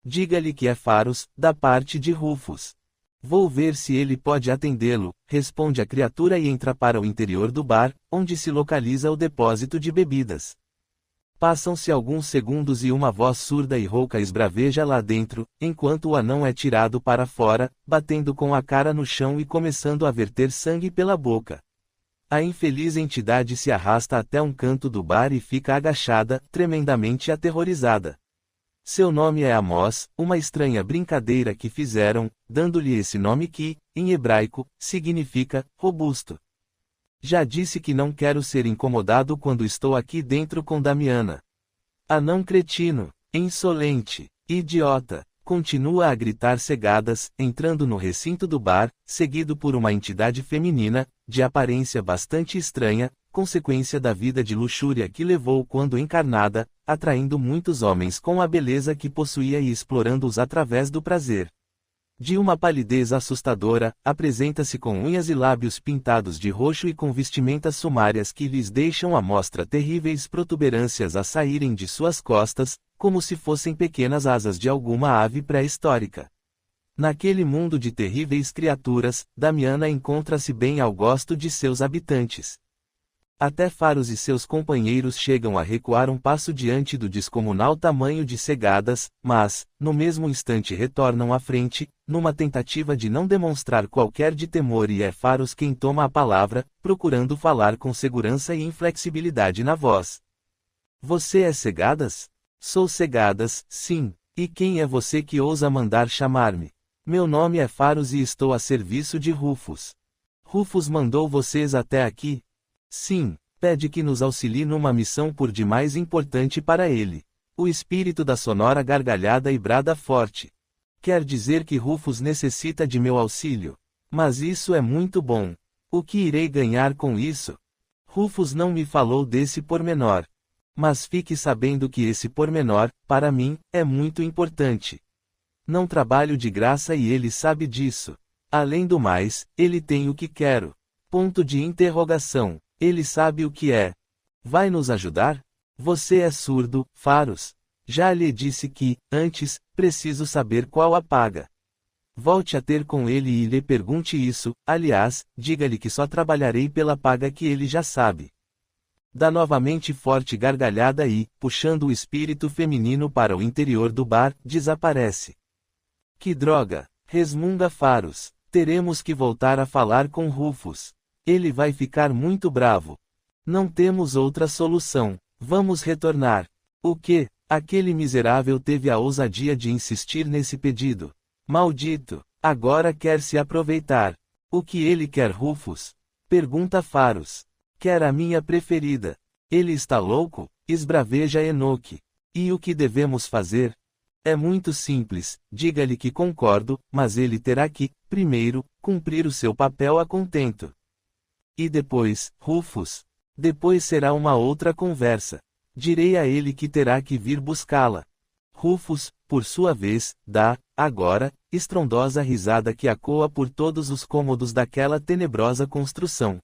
Diga-lhe que é Faros, da parte de Rufus. Vou ver se ele pode atendê-lo, responde a criatura e entra para o interior do bar, onde se localiza o depósito de bebidas. Passam-se alguns segundos e uma voz surda e rouca esbraveja lá dentro, enquanto o anão é tirado para fora, batendo com a cara no chão e começando a verter sangue pela boca. A infeliz entidade se arrasta até um canto do bar e fica agachada, tremendamente aterrorizada. Seu nome é Amós, uma estranha brincadeira que fizeram, dando-lhe esse nome que, em hebraico, significa robusto. Já disse que não quero ser incomodado quando estou aqui dentro com Damiana. Anão cretino, insolente, idiota, continua a gritar Cegadas, entrando no recinto do bar, seguido por uma entidade feminina, de aparência bastante estranha, consequência da vida de luxúria que levou quando encarnada, atraindo muitos homens com a beleza que possuía e explorando-os através do prazer. De uma palidez assustadora, apresenta-se com unhas e lábios pintados de roxo e com vestimentas sumárias que lhes deixam à mostra terríveis protuberâncias a saírem de suas costas, como se fossem pequenas asas de alguma ave pré-histórica. Naquele mundo de terríveis criaturas, Damiana encontra-se bem ao gosto de seus habitantes. Até Faros e seus companheiros chegam a recuar um passo diante do descomunal tamanho de Cegadas, mas, no mesmo instante retornam à frente, numa tentativa de não demonstrar qualquer de temor e é Faros quem toma a palavra, procurando falar com segurança e inflexibilidade na voz. Você é Cegadas? Sou Cegadas, sim. E quem é você que ousa mandar chamar-me? Meu nome é Faros e estou a serviço de Rufus. Rufus mandou vocês até aqui? Sim, pede que nos auxilie numa missão por demais importante para ele. O espírito da sonora gargalhada e brada forte. Quer dizer que Rufus necessita de meu auxílio. Mas isso é muito bom. O que irei ganhar com isso? Rufus não me falou desse pormenor. Mas fique sabendo que esse pormenor, para mim, é muito importante. Não trabalho de graça e ele sabe disso. Além do mais, ele tem o que quero. Ponto de interrogação. Ele sabe o que é. Vai nos ajudar? Você é surdo, Faros. Já lhe disse que, antes, preciso saber qual a paga. Volte a ter com ele e lhe pergunte isso, aliás, diga-lhe que só trabalharei pela paga que ele já sabe. Dá novamente forte gargalhada e, puxando o espírito feminino para o interior do bar, desaparece. Que droga! Resmunga Faros. Teremos que voltar a falar com Rufus. Ele vai ficar muito bravo. Não temos outra solução. Vamos retornar. O quê? Aquele miserável teve a ousadia de insistir nesse pedido. Maldito! Agora quer se aproveitar. O que ele quer, Rufus? Pergunta Faros. Quer a minha preferida. Ele está louco? Esbraveja Enoque. E o que devemos fazer? É muito simples, diga-lhe que concordo, mas ele terá que, primeiro, cumprir o seu papel a contento. E depois, Rufus? Depois será uma outra conversa. Direi a ele que terá que vir buscá-la. Rufus, por sua vez, dá, agora, estrondosa risada que ecoa por todos os cômodos daquela tenebrosa construção.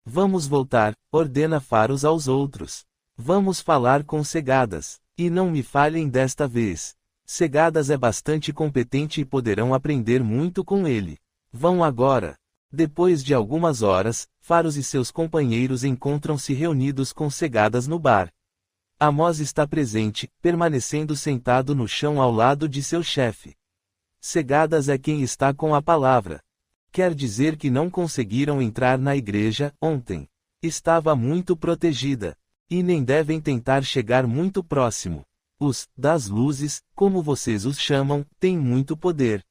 Vamos voltar, ordena Faros aos outros. Vamos falar com Cegadas. E não me falhem desta vez. Cegadas é bastante competente e poderão aprender muito com ele. Vão agora. Depois de algumas horas, Faros e seus companheiros encontram-se reunidos com Cegadas no bar. Amós está presente, permanecendo sentado no chão ao lado de seu chefe. Cegadas é quem está com a palavra. Quer dizer que não conseguiram entrar na igreja ontem. Estava muito protegida. E nem devem tentar chegar muito próximo. Os das luzes, como vocês os chamam, têm muito poder.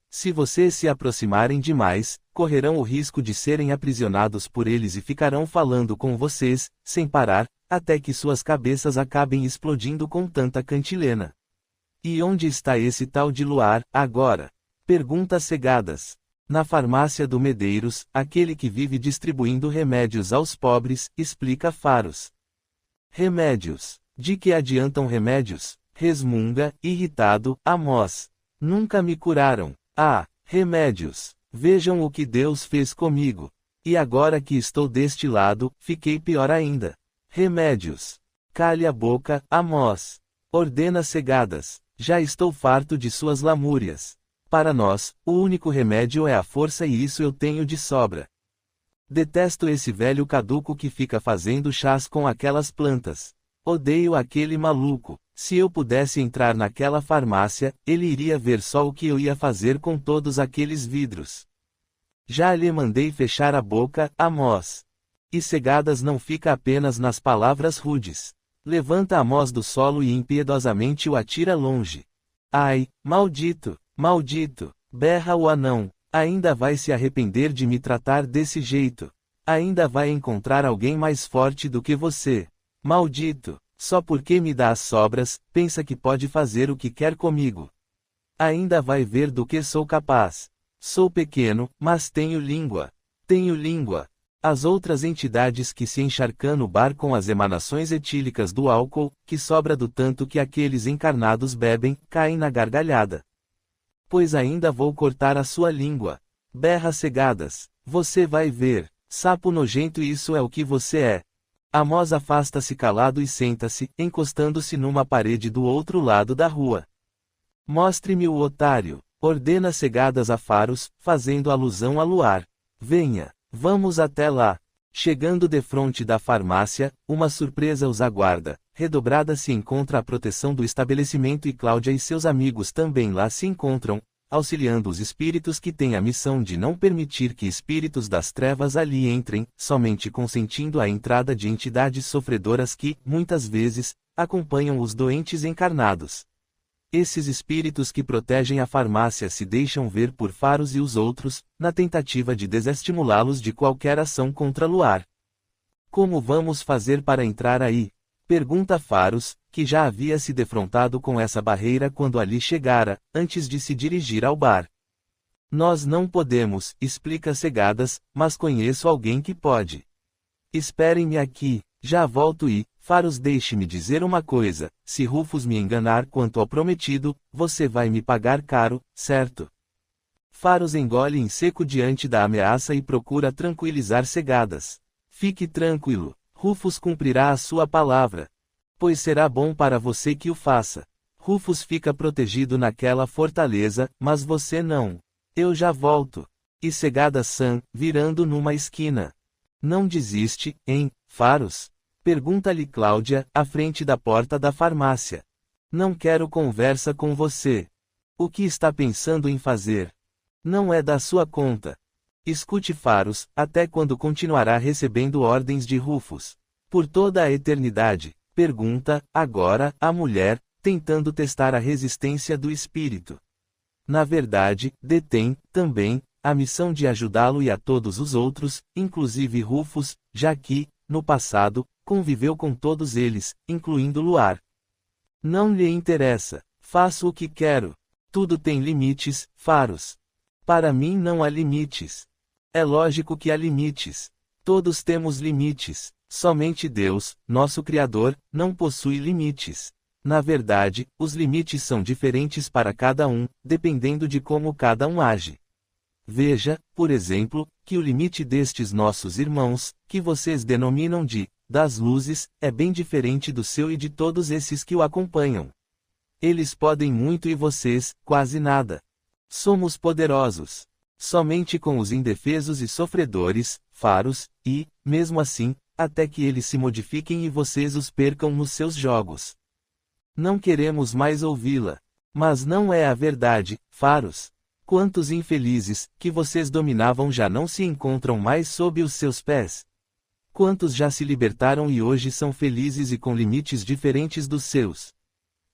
Se vocês se aproximarem demais, correrão o risco de serem aprisionados por eles e ficarão falando com vocês, sem parar, até que suas cabeças acabem explodindo com tanta cantilena. E onde está esse tal de Luar, agora? Pergunta Cegadas. Na farmácia do Medeiros, aquele que vive distribuindo remédios aos pobres, explica Faros. Remédios. De que adiantam remédios? Resmunga, irritado, Amós. Nunca me curaram. Ah, remédios. Vejam o que Deus fez comigo. E agora que estou deste lado, fiquei pior ainda. Remédios. Cale a boca, Amós. Ordena Cegadas. Já estou farto de suas lamúrias. Para nós, o único remédio é a força e isso eu tenho de sobra. Detesto esse velho caduco que fica fazendo chás com aquelas plantas. Odeio aquele maluco. Se eu pudesse entrar naquela farmácia, ele iria ver só o que eu ia fazer com todos aqueles vidros. Já lhe mandei fechar a boca, Amós. E Cegadas não fica apenas nas palavras rudes. Levanta Amós do solo e impiedosamente o atira longe. Ai, maldito, maldito, berra o anão. Ainda vai se arrepender de me tratar desse jeito. Ainda vai encontrar alguém mais forte do que você. Maldito, só porque me dá as sobras, pensa que pode fazer o que quer comigo. Ainda vai ver do que sou capaz. Sou pequeno, mas tenho língua. Tenho língua. As outras entidades que se encharcam no bar com as emanações etílicas do álcool, que sobra do tanto que aqueles encarnados bebem, caem na gargalhada. Pois ainda vou cortar a sua língua. Berra Cegadas. Você vai ver. Sapo nojento, isso é o que você é. Amós afasta-se calado e senta-se, encostando-se numa parede do outro lado da rua. Mostre-me o otário. Ordena Cegadas a Faros, fazendo alusão a Luar. Venha. Vamos até lá. Chegando defronte da farmácia, uma surpresa os aguarda. Redobrada se encontra a proteção do estabelecimento e Cláudia e seus amigos também lá se encontram, auxiliando os espíritos que têm a missão de não permitir que espíritos das trevas ali entrem, somente consentindo a entrada de entidades sofredoras que, muitas vezes, acompanham os doentes encarnados. Esses espíritos que protegem a farmácia se deixam ver por Faros e os outros, na tentativa de desestimulá-los de qualquer ação contra Luar. Como vamos fazer para entrar aí? Pergunta Faros, que já havia se defrontado com essa barreira quando ali chegara, antes de se dirigir ao bar. Nós não podemos, explica Cegadas, mas conheço alguém que pode. Esperem-me aqui, já volto e, Faros, deixe-me dizer uma coisa, se Rufus me enganar quanto ao prometido, você vai me pagar caro, certo? Faros engole em seco diante da ameaça e procura tranquilizar Cegadas. Fique tranquilo, Rufus cumprirá a sua palavra. Pois será bom para você que o faça. Rufus fica protegido naquela fortaleza, mas você não. Eu já volto. E Cegadas-san, virando numa esquina. Não desiste, hein, Faros? Pergunta-lhe Cláudia, à frente da porta da farmácia. Não quero conversa com você. O que está pensando em fazer? Não é da sua conta. Escute, Faros, até quando continuará recebendo ordens de Rufus? Por toda a eternidade, pergunta, agora, a mulher, tentando testar a resistência do espírito. Na verdade, detém, também, a missão de ajudá-lo e a todos os outros, inclusive Rufus, já que, no passado, conviveu com todos eles, incluindo Luar. Não lhe interessa. Faço o que quero. Tudo tem limites, Faros. Para mim não há limites. É lógico que há limites. Todos temos limites. Somente Deus, nosso Criador, não possui limites. Na verdade, os limites são diferentes para cada um, dependendo de como cada um age. Veja, por exemplo, que o limite destes nossos irmãos, que vocês denominam de das luzes, é bem diferente do seu e de todos esses que o acompanham. Eles podem muito e vocês, quase nada. Somos poderosos. Somente com os indefesos e sofredores, Faros, e, mesmo assim, até que eles se modifiquem e vocês os percam nos seus jogos. Não queremos mais ouvi-la. Mas não é a verdade, Faros. Quantos infelizes, que vocês dominavam já não se encontram mais sob os seus pés? Quantos já se libertaram e hoje são felizes e com limites diferentes dos seus?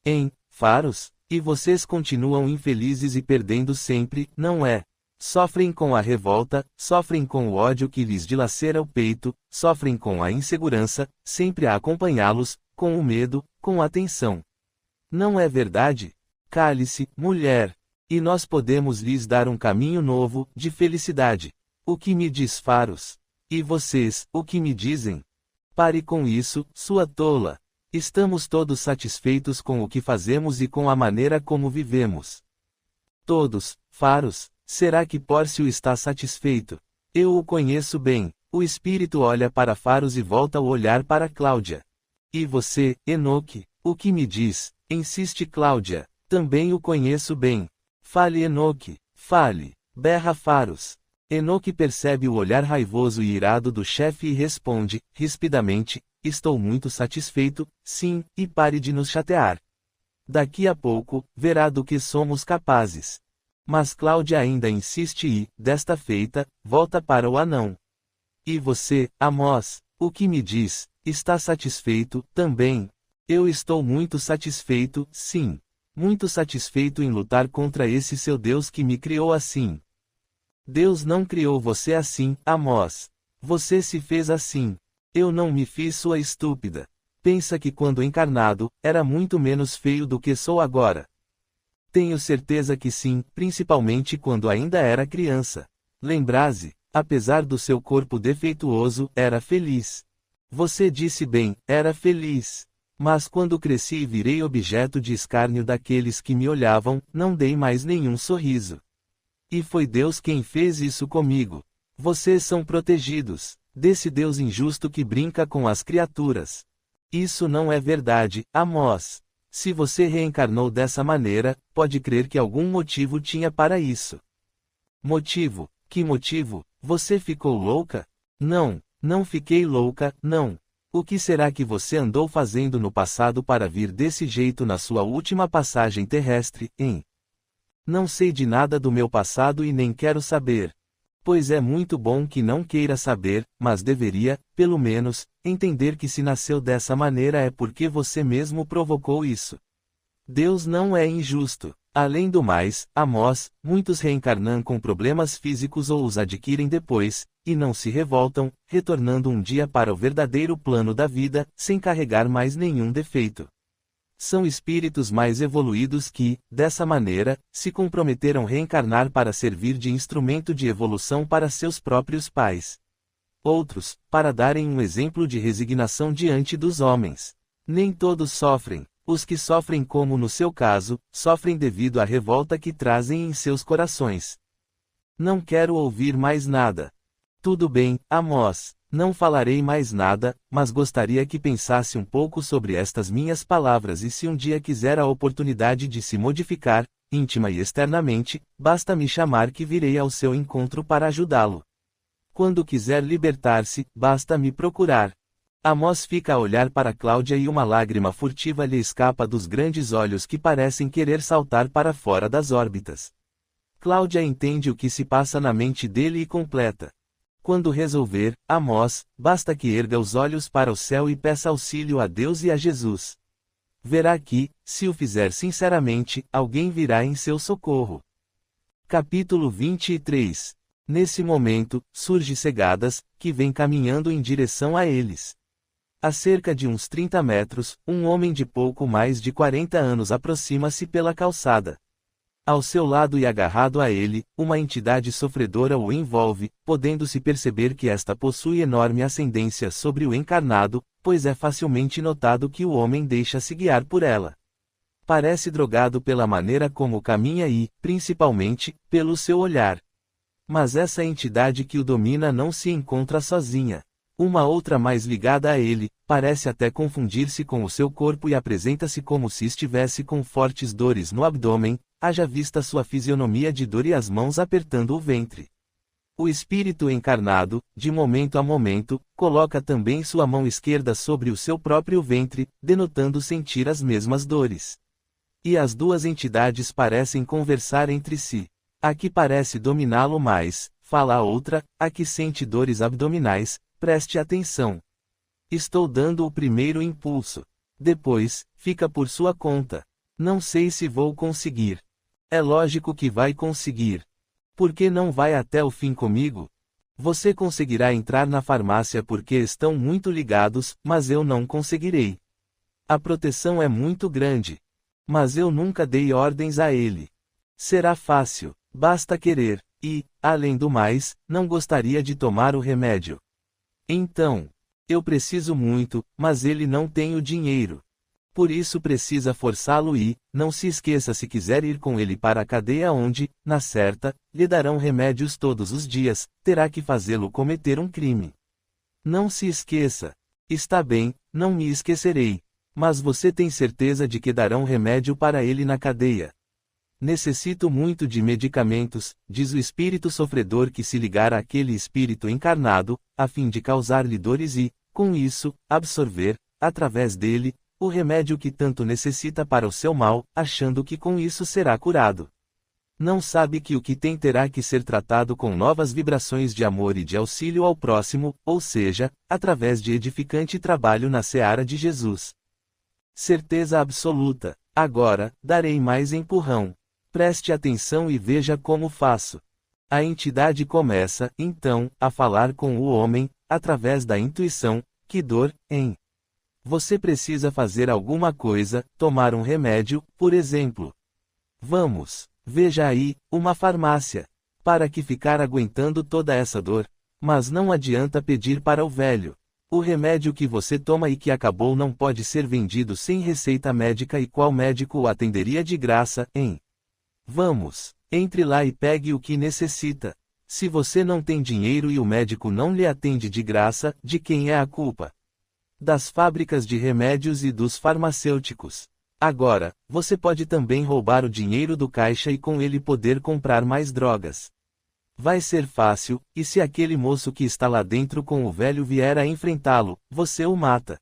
Hein, Faros? E vocês continuam infelizes e perdendo sempre, não é? Sofrem com a revolta, sofrem com o ódio que lhes dilacera o peito, sofrem com a insegurança, sempre a acompanhá-los, com o medo, com a tensão. Não é verdade? Cale-se, mulher. E nós podemos lhes dar um caminho novo, de felicidade. O que me diz, Faros? E vocês, o que me dizem? Pare com isso, sua tola. Estamos todos satisfeitos com o que fazemos e com a maneira como vivemos. Todos, Faros. Será que Pórcio está satisfeito? Eu o conheço bem. O espírito olha para Faros e volta o olhar para Cláudia. E você, Enoque, o que me diz? Insiste Cláudia. Também o conheço bem. Fale, Enoque, fale. Berra Faros. Enoque percebe o olhar raivoso e irado do chefe e responde, rispidamente, estou muito satisfeito, sim, e pare de nos chatear. Daqui a pouco, verá do que somos capazes. Mas Cláudia ainda insiste e, desta feita, volta para o anão. E você, Amós, o que me diz? Está satisfeito, também? Eu estou muito satisfeito, sim. Muito satisfeito em lutar contra esse seu Deus que me criou assim. Deus não criou você assim, Amós. Você se fez assim. Eu não me fiz, sua estúpida. Pensa que quando encarnado, era muito menos feio do que sou agora. Tenho certeza que sim, principalmente quando ainda era criança. Lembrase, apesar do seu corpo defeituoso, era feliz. Você disse bem, era feliz. Mas quando cresci e virei objeto de escárnio daqueles que me olhavam, não dei mais nenhum sorriso. E foi Deus quem fez isso comigo. Vocês são protegidos desse Deus injusto que brinca com as criaturas. Isso não é verdade, Amós. Se você reencarnou dessa maneira, pode crer que algum motivo tinha para isso. Motivo? Que motivo? Você ficou louca? Não, não fiquei louca, não. O que será que você andou fazendo no passado para vir desse jeito na sua última passagem terrestre, hein? Não sei de nada do meu passado e nem quero saber. Pois é muito bom que não queira saber, mas deveria, pelo menos, entender que se nasceu dessa maneira é porque você mesmo provocou isso. Deus não é injusto. Além do mais, Amós, muitos reencarnam com problemas físicos ou os adquirem depois, e não se revoltam, retornando um dia para o verdadeiro plano da vida, sem carregar mais nenhum defeito. São espíritos mais evoluídos que, dessa maneira, se comprometeram a reencarnar para servir de instrumento de evolução para seus próprios pais. Outros, para darem um exemplo de resignação diante dos homens. Nem todos sofrem. Os que sofrem, como no seu caso, sofrem devido à revolta que trazem em seus corações. Não quero ouvir mais nada. Tudo bem, Amós, não falarei mais nada, mas gostaria que pensasse um pouco sobre estas minhas palavras e se um dia quiser a oportunidade de se modificar, íntima e externamente, basta me chamar que virei ao seu encontro para ajudá-lo. Quando quiser libertar-se, basta me procurar. Amós fica a olhar para Cláudia e uma lágrima furtiva lhe escapa dos grandes olhos que parecem querer saltar para fora das órbitas. Cláudia entende o que se passa na mente dele e completa. Quando resolver, Amós, basta que erga os olhos para o céu e peça auxílio a Deus e a Jesus. Verá que, se o fizer sinceramente, alguém virá em seu socorro. Capítulo 23. Nesse momento, surge Cegadas, que vem caminhando em direção a eles. A cerca de uns 30 metros, um homem de pouco mais de 40 anos aproxima-se pela calçada. Ao seu lado e agarrado a ele, uma entidade sofredora o envolve, podendo-se perceber que esta possui enorme ascendência sobre o encarnado, pois é facilmente notado que o homem deixa-se guiar por ela. Parece drogado pela maneira como caminha e, principalmente, pelo seu olhar. Mas essa entidade que o domina não se encontra sozinha. Uma outra mais ligada a ele, parece até confundir-se com o seu corpo e apresenta-se como se estivesse com fortes dores no abdômen, haja vista sua fisionomia de dor e as mãos apertando o ventre. O espírito encarnado, de momento a momento, coloca também sua mão esquerda sobre o seu próprio ventre, denotando sentir as mesmas dores. E as duas entidades parecem conversar entre si. A que parece dominá-lo mais, fala a outra, a que sente dores abdominais, preste atenção. Estou dando o primeiro impulso. Depois, fica por sua conta. Não sei se vou conseguir. É lógico que vai conseguir. Por que não vai até o fim comigo? Você conseguirá entrar na farmácia porque estão muito ligados, mas eu não conseguirei. A proteção é muito grande. Mas eu nunca dei ordens a ele. Será fácil, basta querer, e, além do mais, não gostaria de tomar o remédio. Então, eu preciso muito, mas ele não tem o dinheiro. Por isso precisa forçá-lo e, não se esqueça se quiser ir com ele para a cadeia onde, na certa, lhe darão remédios todos os dias, terá que fazê-lo cometer um crime. Não se esqueça. Está bem, não me esquecerei. Mas você tem certeza de que darão remédio para ele na cadeia? Necessito muito de medicamentos, diz o espírito sofredor que se ligar àquele espírito encarnado, a fim de causar-lhe dores e, com isso, absorver, através dele, o remédio que tanto necessita para o seu mal, achando que com isso será curado. Não sabe que o que tem terá que ser tratado com novas vibrações de amor e de auxílio ao próximo, ou seja, através de edificante trabalho na seara de Jesus. Certeza absoluta. Agora, darei mais empurrão. Preste atenção e veja como faço. A entidade começa, então, a falar com o homem, através da intuição, que dor, hein? Você precisa fazer alguma coisa, tomar um remédio, por exemplo. Vamos, veja aí, uma farmácia. Para que ficar aguentando toda essa dor? Mas não adianta pedir para o velho. O remédio que você toma e que acabou não pode ser vendido sem receita médica e qual médico o atenderia de graça, hein? Vamos, entre lá e pegue o que necessita. Se você não tem dinheiro e o médico não lhe atende de graça, de quem é a culpa? Das fábricas de remédios e dos farmacêuticos. Agora, você pode também roubar o dinheiro do caixa e com ele poder comprar mais drogas. Vai ser fácil, e se aquele moço que está lá dentro com o velho vier a enfrentá-lo, você o mata.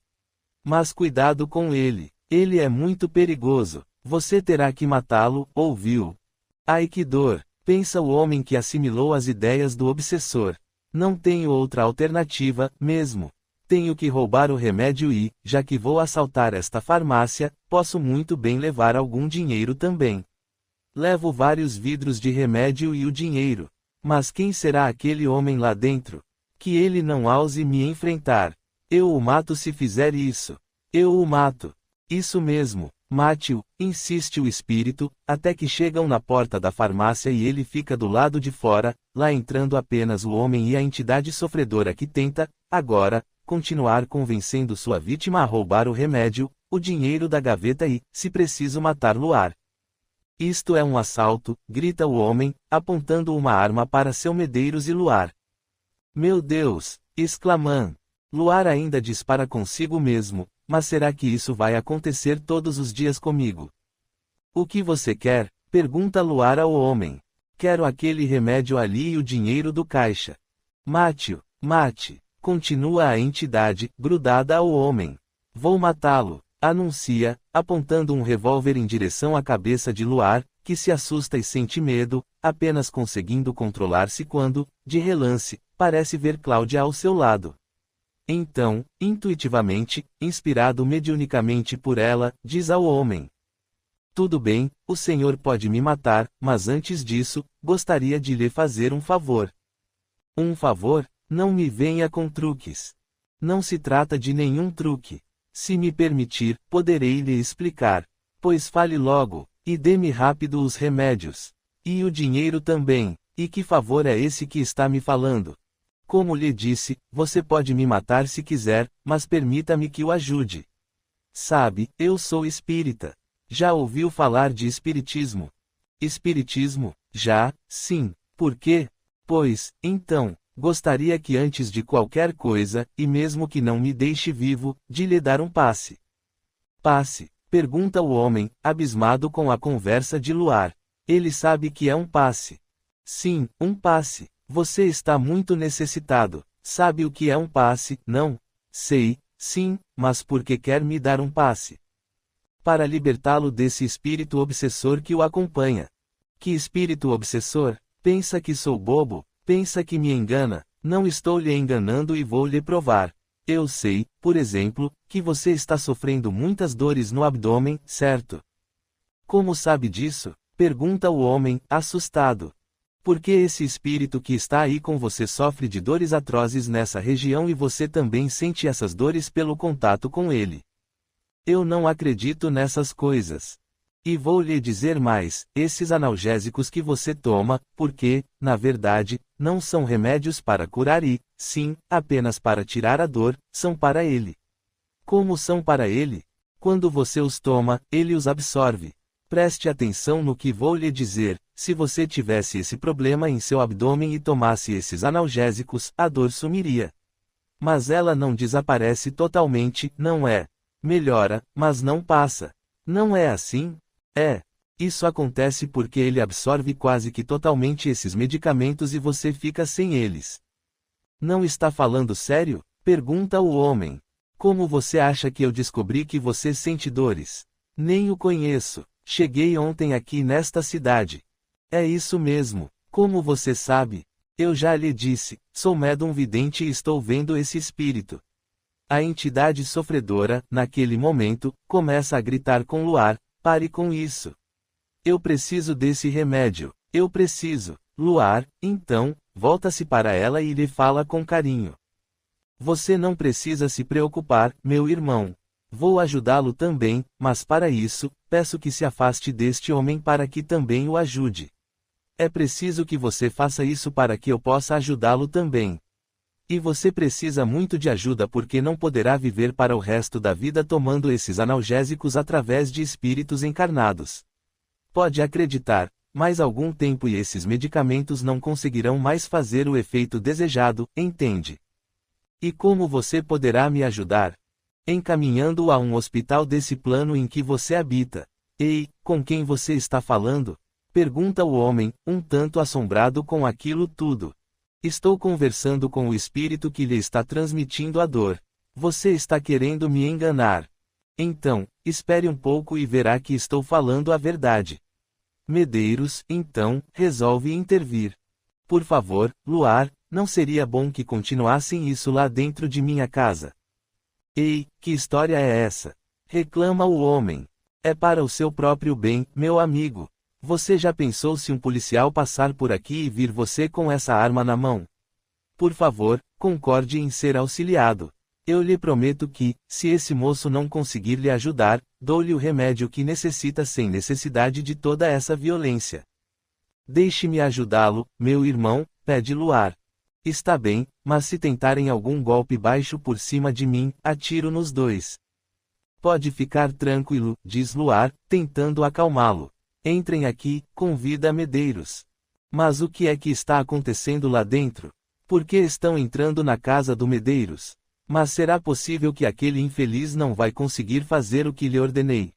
Mas cuidado com ele, ele é muito perigoso. Você terá que matá-lo, ouviu? Ai que dor, pensa o homem que assimilou as ideias do obsessor. Não tenho outra alternativa, mesmo. Tenho que roubar o remédio e, já que vou assaltar esta farmácia, posso muito bem levar algum dinheiro também. Levo vários vidros de remédio e o dinheiro. Mas quem será aquele homem lá dentro? Que ele não ouse me enfrentar. Eu o mato se fizer isso. Eu o mato. Isso mesmo, mate-o, insiste o espírito, até que chegam na porta da farmácia e ele fica do lado de fora, lá entrando apenas o homem e a entidade sofredora que tenta, agora, continuar convencendo sua vítima a roubar o remédio, o dinheiro da gaveta e, se preciso matar Luar. Isto é um assalto, grita o homem, apontando uma arma para seu Medeiros e Luar. Meu Deus! Exclamam. Luar ainda dispara consigo mesmo, mas será que isso vai acontecer todos os dias comigo? O que você quer? Pergunta Luar ao homem. Quero aquele remédio ali e o dinheiro do caixa. Mate-o, mate. Continua a entidade, grudada ao homem. Vou matá-lo, anuncia, apontando um revólver em direção à cabeça de Luar, que se assusta e sente medo, apenas conseguindo controlar-se quando, de relance, parece ver Cláudia ao seu lado. Então, intuitivamente, inspirado mediunicamente por ela, diz ao homem: tudo bem, o senhor pode me matar, mas antes disso, gostaria de lhe fazer um favor. Um favor? Não me venha com truques. Não se trata de nenhum truque. Se me permitir, poderei lhe explicar. Pois fale logo, e dê-me rápido os remédios. E o dinheiro também. E que favor é esse que está me falando? Como lhe disse, você pode me matar se quiser, mas permita-me que o ajude. Sabe, eu sou espírita. Já ouviu falar de espiritismo? Espiritismo? Já, sim. Por quê? Pois, então, gostaria que antes de qualquer coisa, e mesmo que não me deixe vivo, de lhe dar um passe. Passe? Pergunta o homem, abismado com a conversa de Luar. Ele sabe que é um passe. Sim, um passe. Você está muito necessitado. Sabe o que é um passe, não? Sei, sim, mas por que quer me dar um passe? Para libertá-lo desse espírito obsessor que o acompanha. Que espírito obsessor? Pensa que sou bobo? Pensa que me engana? Não estou lhe enganando e vou lhe provar. Eu sei, por exemplo, que você está sofrendo muitas dores no abdômen, certo? Como sabe disso? Pergunta o homem, assustado. Porque esse espírito que está aí com você sofre de dores atrozes nessa região e você também sente essas dores pelo contato com ele. Eu não acredito nessas coisas. E vou lhe dizer mais, esses analgésicos que você toma, porque, na verdade, não são remédios para curar e, sim, apenas para tirar a dor, são para ele. Como são para ele? Quando você os toma, ele os absorve. Preste atenção no que vou lhe dizer, se você tivesse esse problema em seu abdômen e tomasse esses analgésicos, a dor sumiria. Mas ela não desaparece totalmente, não é? Melhora, mas não passa. Não é assim? É. Isso acontece porque ele absorve quase que totalmente esses medicamentos e você fica sem eles. Não está falando sério? Pergunta o homem. Como você acha que eu descobri que você sente dores? Nem o conheço. Cheguei ontem aqui nesta cidade. É isso mesmo. Como você sabe? Eu já lhe disse, sou médium vidente e estou vendo esse espírito. A entidade sofredora, naquele momento, começa a gritar com Luar: pare com isso. Eu preciso desse remédio. Eu preciso. Luar, então, volta-se para ela e lhe fala com carinho. Você não precisa se preocupar, meu irmão. Vou ajudá-lo também, mas para isso, peço que se afaste deste homem para que também o ajude. É preciso que você faça isso para que eu possa ajudá-lo também. E você precisa muito de ajuda porque não poderá viver para o resto da vida tomando esses analgésicos através de espíritos encarnados. Pode acreditar, mais algum tempo e esses medicamentos não conseguirão mais fazer o efeito desejado, entende? E como você poderá me ajudar? Encaminhando-o a um hospital desse plano em que você habita. Ei, com quem você está falando? Pergunta o homem, um tanto assombrado com aquilo tudo. Estou conversando com o espírito que lhe está transmitindo a dor. Você está querendo me enganar. Então, espere um pouco e verá que estou falando a verdade. Medeiros, então, resolve intervir. Por favor, Luar, não seria bom que continuassem isso lá dentro de minha casa? Ei, que história é essa? Reclama o homem. É para o seu próprio bem, meu amigo. Você já pensou se um policial passar por aqui e vir você com essa arma na mão? Por favor, concorde em ser auxiliado. Eu lhe prometo que, se esse moço não conseguir lhe ajudar, dou-lhe o remédio que necessita sem necessidade de toda essa violência. Deixe-me ajudá-lo, meu irmão, pede Luar. Está bem, mas se tentarem algum golpe baixo por cima de mim, atiro nos dois. Pode ficar tranquilo, diz Luar, tentando acalmá-lo. Entrem aqui, convida Medeiros. Mas o que é que está acontecendo lá dentro? Por que estão entrando na casa do Medeiros? Mas será possível que aquele infeliz não vai conseguir fazer o que lhe ordenei?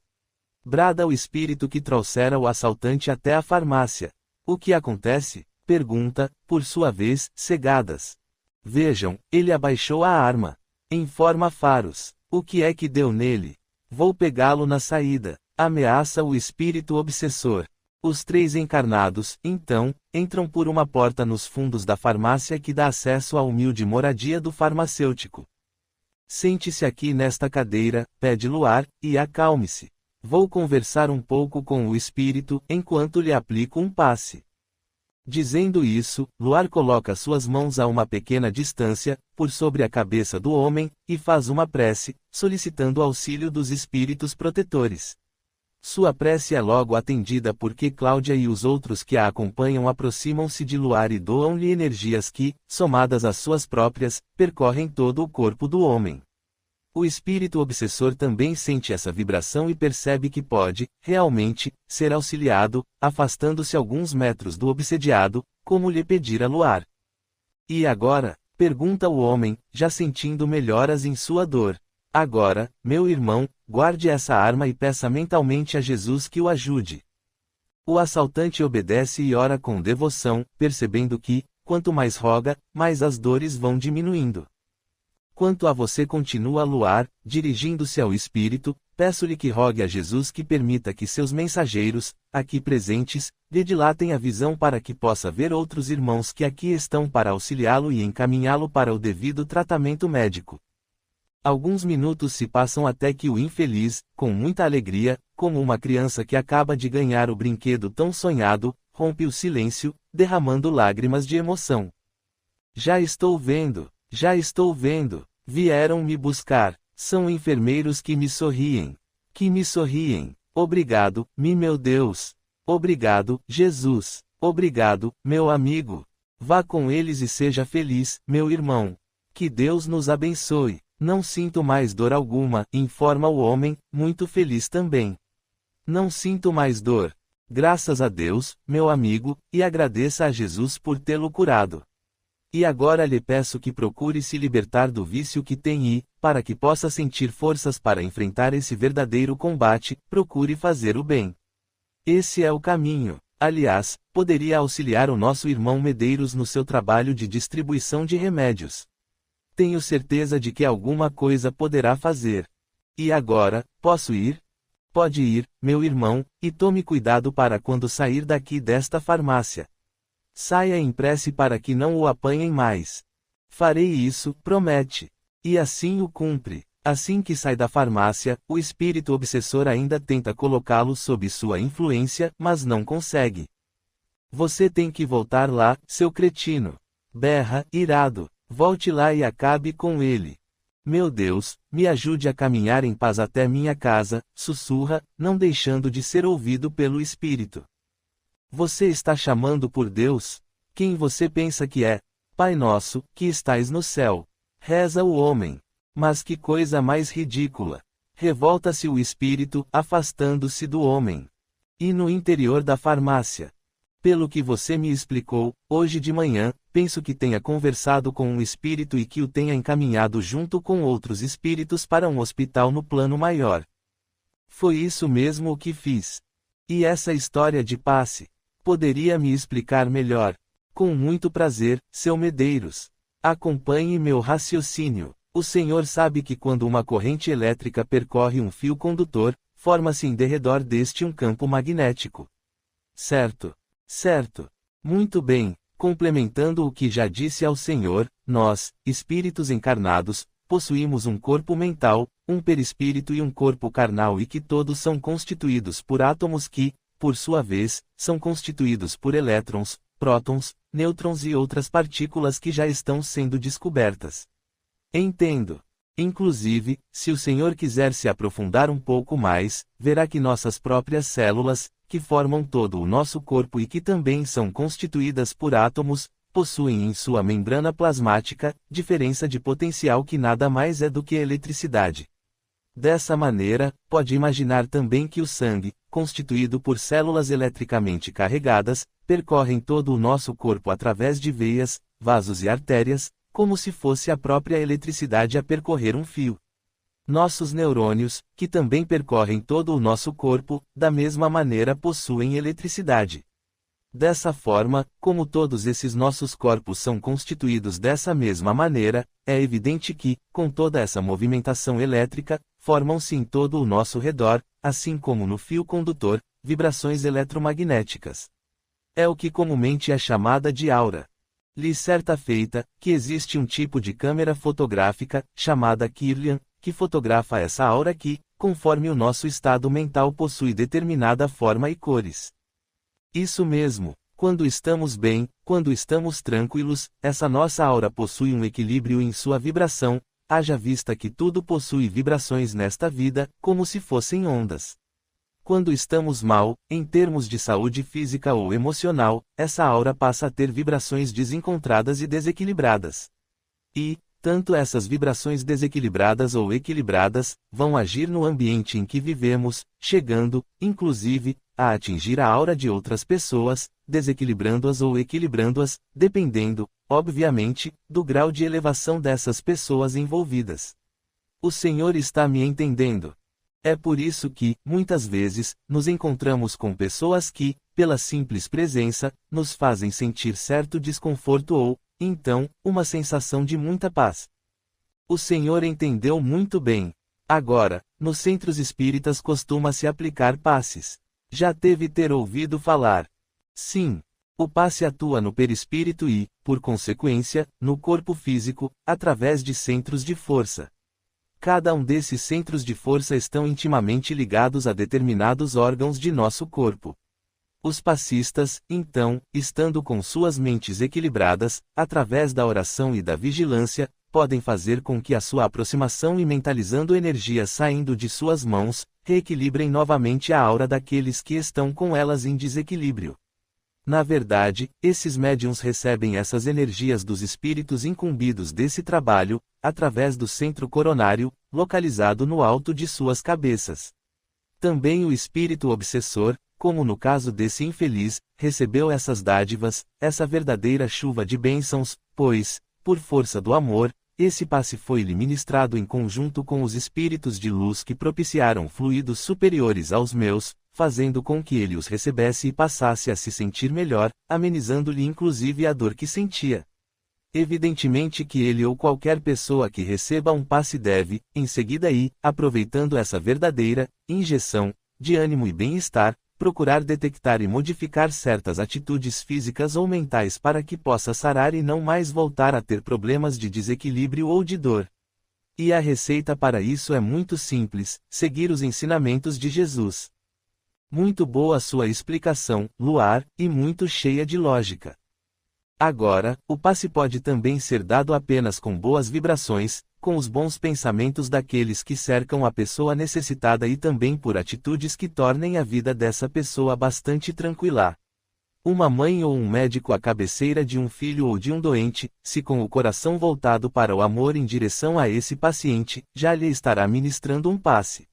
Brada o espírito que trouxera o assaltante até a farmácia. O que acontece? Pergunta, por sua vez, Cegadas. Vejam, ele abaixou a arma. Informa Faros. O que é que deu nele? Vou pegá-lo na saída. Ameaça o espírito obsessor. Os três encarnados, então, entram por uma porta nos fundos da farmácia que dá acesso à humilde moradia do farmacêutico. Sente-se aqui nesta cadeira, pede Luar, e acalme-se. Vou conversar um pouco com o espírito, enquanto lhe aplico um passe. Dizendo isso, Luar coloca suas mãos a uma pequena distância, por sobre a cabeça do homem, e faz uma prece, solicitando auxílio dos espíritos protetores. Sua prece é logo atendida porque Cláudia e os outros que a acompanham aproximam-se de Luar e doam-lhe energias que, somadas às suas próprias, percorrem todo o corpo do homem. O espírito obsessor também sente essa vibração e percebe que pode, realmente, ser auxiliado, afastando-se alguns metros do obsediado, como lhe pedira Luar. E agora? Pergunta o homem, já sentindo melhoras em sua dor. Agora, meu irmão, guarde essa arma e peça mentalmente a Jesus que o ajude. O assaltante obedece e ora com devoção, percebendo que, quanto mais roga, mais as dores vão diminuindo. Quanto a você, continua Luar, dirigindo-se ao espírito, peço-lhe que rogue a Jesus que permita que seus mensageiros, aqui presentes, lhe dilatem a visão para que possa ver outros irmãos que aqui estão para auxiliá-lo e encaminhá-lo para o devido tratamento médico. Alguns minutos se passam até que o infeliz, com muita alegria, como uma criança que acaba de ganhar o brinquedo tão sonhado, rompe o silêncio, derramando lágrimas de emoção. Já estou vendo, vieram me buscar, são enfermeiros que me sorriem. Obrigado, meu Deus. Obrigado, Jesus. Obrigado, meu amigo. Vá com eles e seja feliz, meu irmão. Que Deus nos abençoe. Não sinto mais dor alguma, informa o homem, muito feliz também. Não sinto mais dor. Graças a Deus, meu amigo, e agradeça a Jesus por tê-lo curado. E agora lhe peço que procure se libertar do vício que tem e, para que possa sentir forças para enfrentar esse verdadeiro combate, procure fazer o bem. Esse é o caminho. Aliás, poderia auxiliar o nosso irmão Medeiros no seu trabalho de distribuição de remédios. Tenho certeza de que alguma coisa poderá fazer. E agora, posso ir? Pode ir, meu irmão, e tome cuidado para quando sair daqui desta farmácia. Saia em prece para que não o apanhem mais. Farei isso, promete. E assim o cumpre. Assim que sai da farmácia, o espírito obsessor ainda tenta colocá-lo sob sua influência, mas não consegue. Você tem que voltar lá, seu cretino. Berra, irado. Volte lá e acabe com ele. Meu Deus, me ajude a caminhar em paz até minha casa, sussurra, não deixando de ser ouvido pelo espírito. Você está chamando por Deus? Quem você pensa que é? Pai nosso, que estais no céu. Reza o homem. Mas que coisa mais ridícula. Revolta-se o espírito, afastando-se do homem. E no interior da farmácia. Pelo que você me explicou, hoje de manhã, penso que tenha conversado com um espírito e que o tenha encaminhado junto com outros espíritos para um hospital no plano maior. Foi isso mesmo o que fiz. E essa história de passe? Poderia me explicar melhor? Com muito prazer, seu Medeiros. Acompanhe meu raciocínio. O senhor sabe que quando uma corrente elétrica percorre um fio condutor, forma-se em derredor deste um campo magnético. Certo. Certo. Muito bem. complementando o que já disse ao Senhor, nós, espíritos encarnados, possuímos um corpo mental, um perispírito e um corpo carnal e que todos são constituídos por átomos que, por sua vez, são constituídos por elétrons, prótons, nêutrons e outras partículas que já estão sendo descobertas. Entendo. Inclusive, se o Senhor quiser se aprofundar um pouco mais, verá que nossas próprias células, que formam todo o nosso corpo e que também são constituídas por átomos, possuem em sua membrana plasmática, diferença de potencial que nada mais é do que eletricidade. Dessa maneira, pode imaginar também que o sangue, constituído por células eletricamente carregadas, percorrem todo o nosso corpo através de veias, vasos e artérias, como se fosse a própria eletricidade a percorrer um fio. Nossos neurônios, que também percorrem todo o nosso corpo, da mesma maneira possuem eletricidade. Dessa forma, como todos esses nossos corpos são constituídos dessa mesma maneira, é evidente que, com toda essa movimentação elétrica, formam-se em todo o nosso redor, assim como no fio condutor, vibrações eletromagnéticas. É o que comumente é chamada de aura. Li certa feita, que existe um tipo de câmera fotográfica, chamada Kirlian, que fotografa essa aura que, conforme o nosso estado mental possui determinada forma e cores. Isso mesmo, quando estamos bem, quando estamos tranquilos, essa nossa aura possui um equilíbrio em sua vibração, haja vista que tudo possui vibrações nesta vida, como se fossem ondas. Quando estamos mal, em termos de saúde física ou emocional, essa aura passa a ter vibrações desencontradas e desequilibradas. E, tanto essas vibrações desequilibradas ou equilibradas, vão agir no ambiente em que vivemos, chegando, inclusive, a atingir a aura de outras pessoas, desequilibrando-as ou equilibrando-as, dependendo, obviamente, do grau de elevação dessas pessoas envolvidas. O Senhor está me entendendo. É por isso que, muitas vezes, nos encontramos com pessoas que, pela simples presença, nos fazem sentir certo desconforto ou, então, uma sensação de muita paz. O Senhor entendeu muito bem. Agora, nos centros espíritas costuma-se aplicar passes. Já deve ter ouvido falar. Sim. O passe atua no perispírito e, por consequência, no corpo físico, através de centros de força. Cada um desses centros de força estão intimamente ligados a determinados órgãos de nosso corpo. Os passistas, então, estando com suas mentes equilibradas, através da oração e da vigilância, podem fazer com que a sua aproximação e mentalizando energias saindo de suas mãos, reequilibrem novamente a aura daqueles que estão com elas em desequilíbrio. Na verdade, esses médiuns recebem essas energias dos espíritos incumbidos desse trabalho, através do centro coronário, localizado no alto de suas cabeças. Também o espírito obsessor, como no caso desse infeliz, recebeu essas dádivas, essa verdadeira chuva de bênçãos, pois, por força do amor, esse passe foi-lhe ministrado em conjunto com os espíritos de luz que propiciaram fluidos superiores aos meus, fazendo com que ele os recebesse e passasse a se sentir melhor, amenizando-lhe inclusive a dor que sentia. Evidentemente que ele ou qualquer pessoa que receba um passe deve, em seguida aproveitando essa verdadeira injeção de ânimo e bem-estar, procurar detectar e modificar certas atitudes físicas ou mentais para que possa sarar e não mais voltar a ter problemas de desequilíbrio ou de dor. E a receita para isso é muito simples: seguir os ensinamentos de Jesus. Muito boa sua explicação, Luar, e muito cheia de lógica. Agora, o passe pode também ser dado apenas com boas vibrações, com os bons pensamentos daqueles que cercam a pessoa necessitada e também por atitudes que tornem a vida dessa pessoa bastante tranquila. Uma mãe ou um médico à cabeceira de um filho ou de um doente, se com o coração voltado para o amor em direção a esse paciente, já lhe estará ministrando um passe.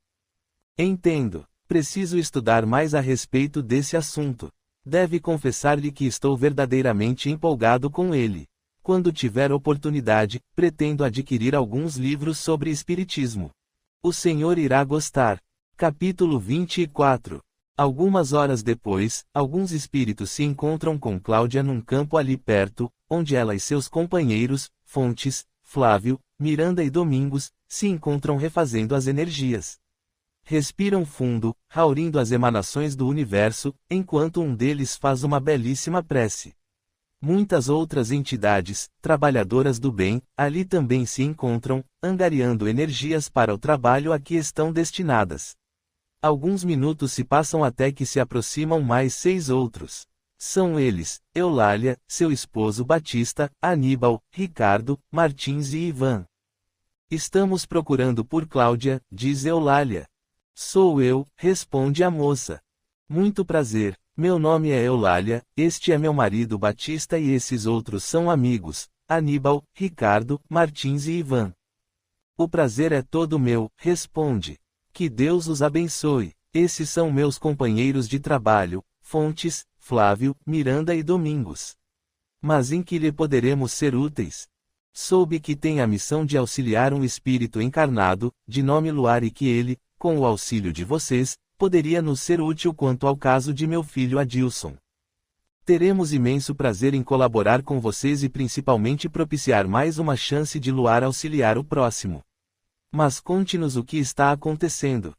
Entendo. Preciso estudar mais a respeito desse assunto. Deve confessar-lhe que estou verdadeiramente empolgado com ele. Quando tiver oportunidade, pretendo adquirir alguns livros sobre espiritismo. O senhor irá gostar. Capítulo 24. Algumas horas depois, alguns espíritos se encontram com Cláudia num campo ali perto, onde ela e seus companheiros, Fontes, Flávio, Miranda e Domingos, se encontram refazendo as energias. Respiram fundo, haurindo as emanações do universo, enquanto um deles faz uma belíssima prece. Muitas outras entidades, trabalhadoras do bem, ali também se encontram, angariando energias para o trabalho a que estão destinadas. Alguns minutos se passam até que se aproximam mais 6 outros. São eles, Eulália, seu esposo Batista, Aníbal, Ricardo, Martins e Ivan. Estamos procurando por Cláudia, diz Eulália. Sou eu, responde a moça. Muito prazer, meu nome é Eulália, este é meu marido Batista e esses outros são amigos, Aníbal, Ricardo, Martins e Ivan. O prazer é todo meu, responde. Que Deus os abençoe. Esses são meus companheiros de trabalho, Fontes, Flávio, Miranda e Domingos. Mas em que lhe poderemos ser úteis? Soube que tem a missão de auxiliar um espírito encarnado, de nome Luar e que ele, com o auxílio de vocês, poderia nos ser útil quanto ao caso de meu filho Adilson. Teremos imenso prazer em colaborar com vocês e principalmente propiciar mais uma chance de Luar auxiliar o próximo. Mas conte-nos o que está acontecendo.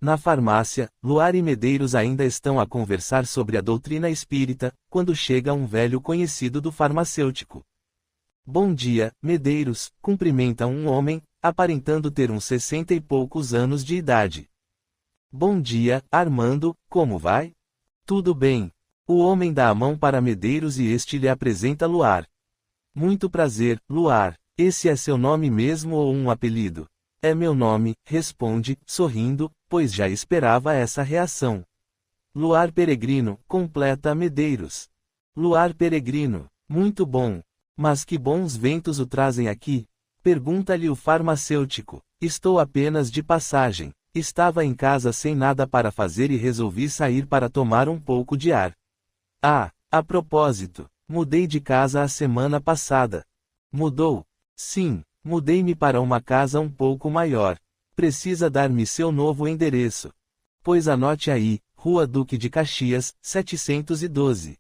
Na farmácia, Luar e Medeiros ainda estão a conversar sobre a doutrina espírita, quando chega um velho conhecido do farmacêutico. Bom dia, Medeiros, cumprimenta um homem, aparentando ter uns 60 e poucos anos de idade. Bom dia, Armando, como vai? Tudo bem. O homem dá a mão para Medeiros e este lhe apresenta Luar. Muito prazer, Luar. Esse é seu nome mesmo ou um apelido? É meu nome, responde, sorrindo, pois já esperava essa reação. Luar Peregrino, completa Medeiros. Luar Peregrino, muito bom. Mas que bons ventos o trazem aqui? Pergunta-lhe o farmacêutico. Estou apenas de passagem. Estava em casa sem nada para fazer e resolvi sair para tomar um pouco de ar. Ah, a propósito, mudei de casa a semana passada. Mudou? Sim, mudei-me para uma casa um pouco maior. Precisa dar-me seu novo endereço. Pois anote aí, Rua Duque de Caxias, 712.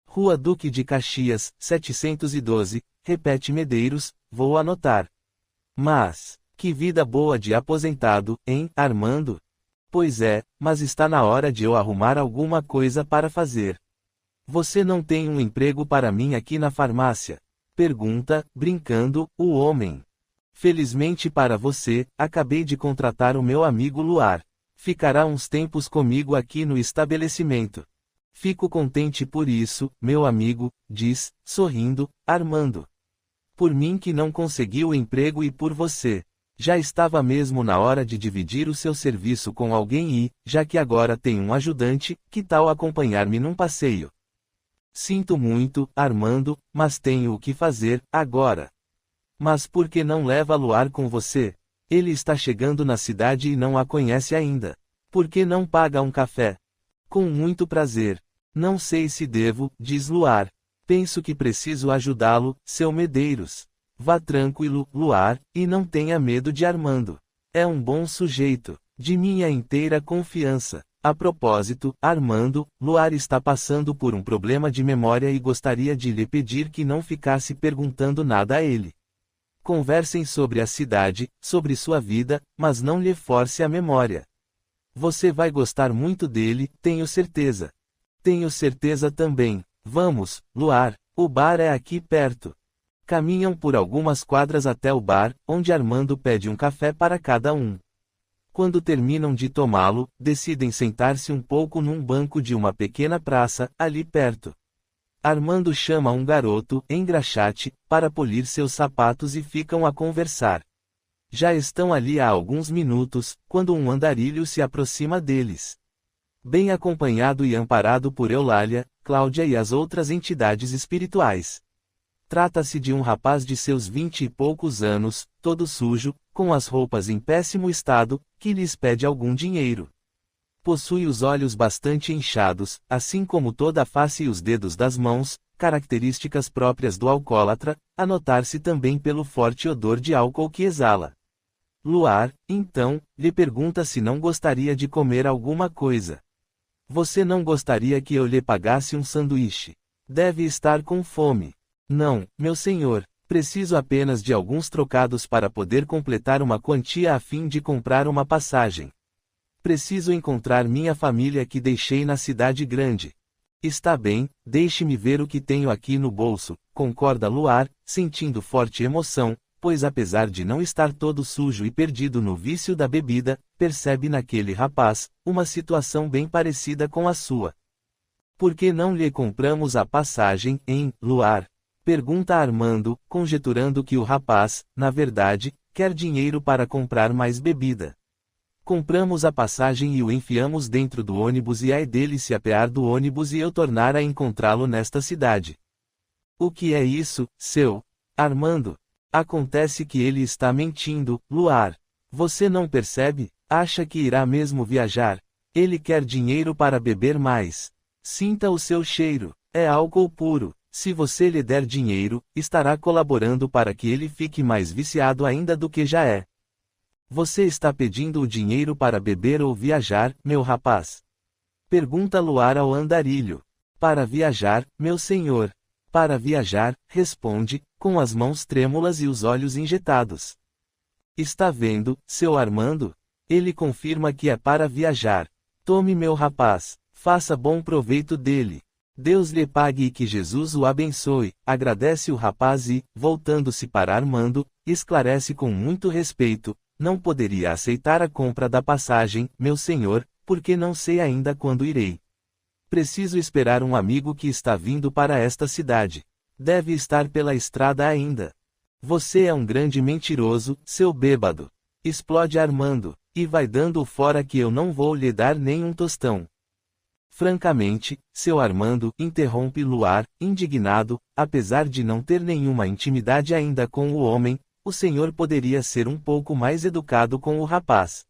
Rua Duque de Caxias, 712, repete Medeiros, vou anotar. Mas, que vida boa de aposentado, hein, Armando? Pois é, mas está na hora de eu arrumar alguma coisa para fazer. Você não tem um emprego para mim aqui na farmácia? Pergunta, brincando, o homem. Felizmente para você, acabei de contratar o meu amigo Luar. Ficará uns tempos comigo aqui no estabelecimento. Fico contente por isso, meu amigo, diz, sorrindo, Armando. Por mim que não consegui o emprego e por você. Já estava mesmo na hora de dividir o seu serviço com alguém e, já que agora tem um ajudante, que tal acompanhar-me num passeio? Sinto muito, Armando, mas tenho o que fazer, agora. Mas por que não leva Luar com você? Ele está chegando na cidade e não a conhece ainda. Por que não paga um café? Com muito prazer. Não sei se devo, diz Luar. Penso que preciso ajudá-lo, seu Medeiros. Vá tranquilo, Luar, e não tenha medo de Armando. É um bom sujeito, de minha inteira confiança. A propósito, Armando, Luar está passando por um problema de memória e gostaria de lhe pedir que não ficasse perguntando nada a ele. Conversem sobre a cidade, sobre sua vida, mas não lhe force a memória. Você vai gostar muito dele, tenho certeza. Tenho certeza também. Vamos, Luar, o bar é aqui perto. Caminham por algumas quadras até o bar, onde Armando pede um café para cada um. Quando terminam de tomá-lo, decidem sentar-se um pouco num banco de uma pequena praça, ali perto. Armando chama um garoto, engraxate, para polir seus sapatos e ficam a conversar. Já estão ali há alguns minutos, quando um andarilho se aproxima deles. Bem acompanhado e amparado por Eulália, Cláudia e as outras entidades espirituais. Trata-se de um rapaz de seus 20 e poucos anos, todo sujo, com as roupas em péssimo estado, que lhes pede algum dinheiro. Possui os olhos bastante inchados, assim como toda a face e os dedos das mãos, características próprias do alcoólatra, a notar-se também pelo forte odor de álcool que exala. Luar, então, lhe pergunta se não gostaria de comer alguma coisa. Você não gostaria que eu lhe pagasse um sanduíche? Deve estar com fome. Não, meu senhor, preciso apenas de alguns trocados para poder completar uma quantia a fim de comprar uma passagem. Preciso encontrar minha família que deixei na cidade grande. Está bem, deixe-me ver o que tenho aqui no bolso, concorda Luar, sentindo forte emoção, pois apesar de não estar todo sujo e perdido no vício da bebida, percebe naquele rapaz uma situação bem parecida com a sua. Por que não lhe compramos a passagem, hein, Luar? Pergunta Armando, conjeturando que o rapaz, na verdade, quer dinheiro para comprar mais bebida. Compramos a passagem e o enfiamos dentro do ônibus e ai dele se apear do ônibus e eu tornar a encontrá-lo nesta cidade. O que é isso, seu Armando? Acontece que ele está mentindo, Luar. Você não percebe? Acha que irá mesmo viajar? Ele quer dinheiro para beber mais. Sinta o seu cheiro, é álcool puro. Se você lhe der dinheiro, estará colaborando para que ele fique mais viciado ainda do que já é. Você está pedindo o dinheiro para beber ou viajar, meu rapaz? Pergunta Luar ao andarilho. Para viajar, meu senhor. Para viajar, responde, com as mãos trêmulas e os olhos injetados. Está vendo, seu Armando? Ele confirma que é para viajar. Tome meu rapaz, faça bom proveito dele. Deus lhe pague e que Jesus o abençoe, agradece o rapaz e, voltando-se para Armando, esclarece com muito respeito, não poderia aceitar a compra da passagem, meu senhor, porque não sei ainda quando irei. Preciso esperar um amigo que está vindo para esta cidade. Deve estar pela estrada ainda. Você é um grande mentiroso, seu bêbado. Explode Armando, e vai dando fora que eu não vou lhe dar nem um tostão. Francamente, seu Armando, interrompe Luar, indignado, apesar de não ter nenhuma intimidade ainda com o homem, o senhor poderia ser um pouco mais educado com o rapaz.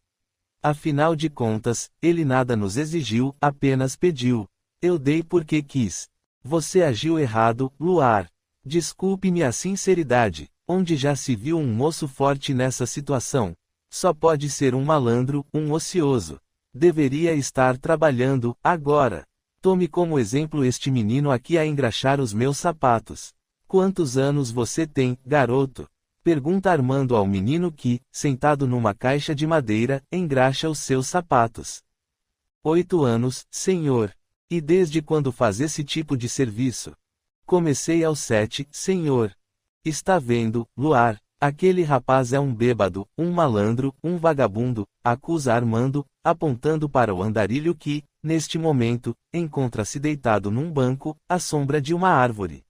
Afinal de contas, ele nada nos exigiu, apenas pediu. Eu dei porque quis. Você agiu errado, Luar. Desculpe-me a sinceridade, onde já se viu um moço forte nessa situação? Só pode ser um malandro, um ocioso. Deveria estar trabalhando, agora. Tome como exemplo este menino aqui a engraxar os meus sapatos. Quantos anos você tem, garoto? Pergunta Armando ao menino que, sentado numa caixa de madeira, engraxa os seus sapatos. 8 anos, senhor. E desde quando faz esse tipo de serviço? Comecei aos 7, senhor. Está vendo, Luar, aquele rapaz é um bêbado, um malandro, um vagabundo, acusa Armando, apontando para o andarilho que, neste momento, encontra-se deitado num banco, à sombra de uma árvore.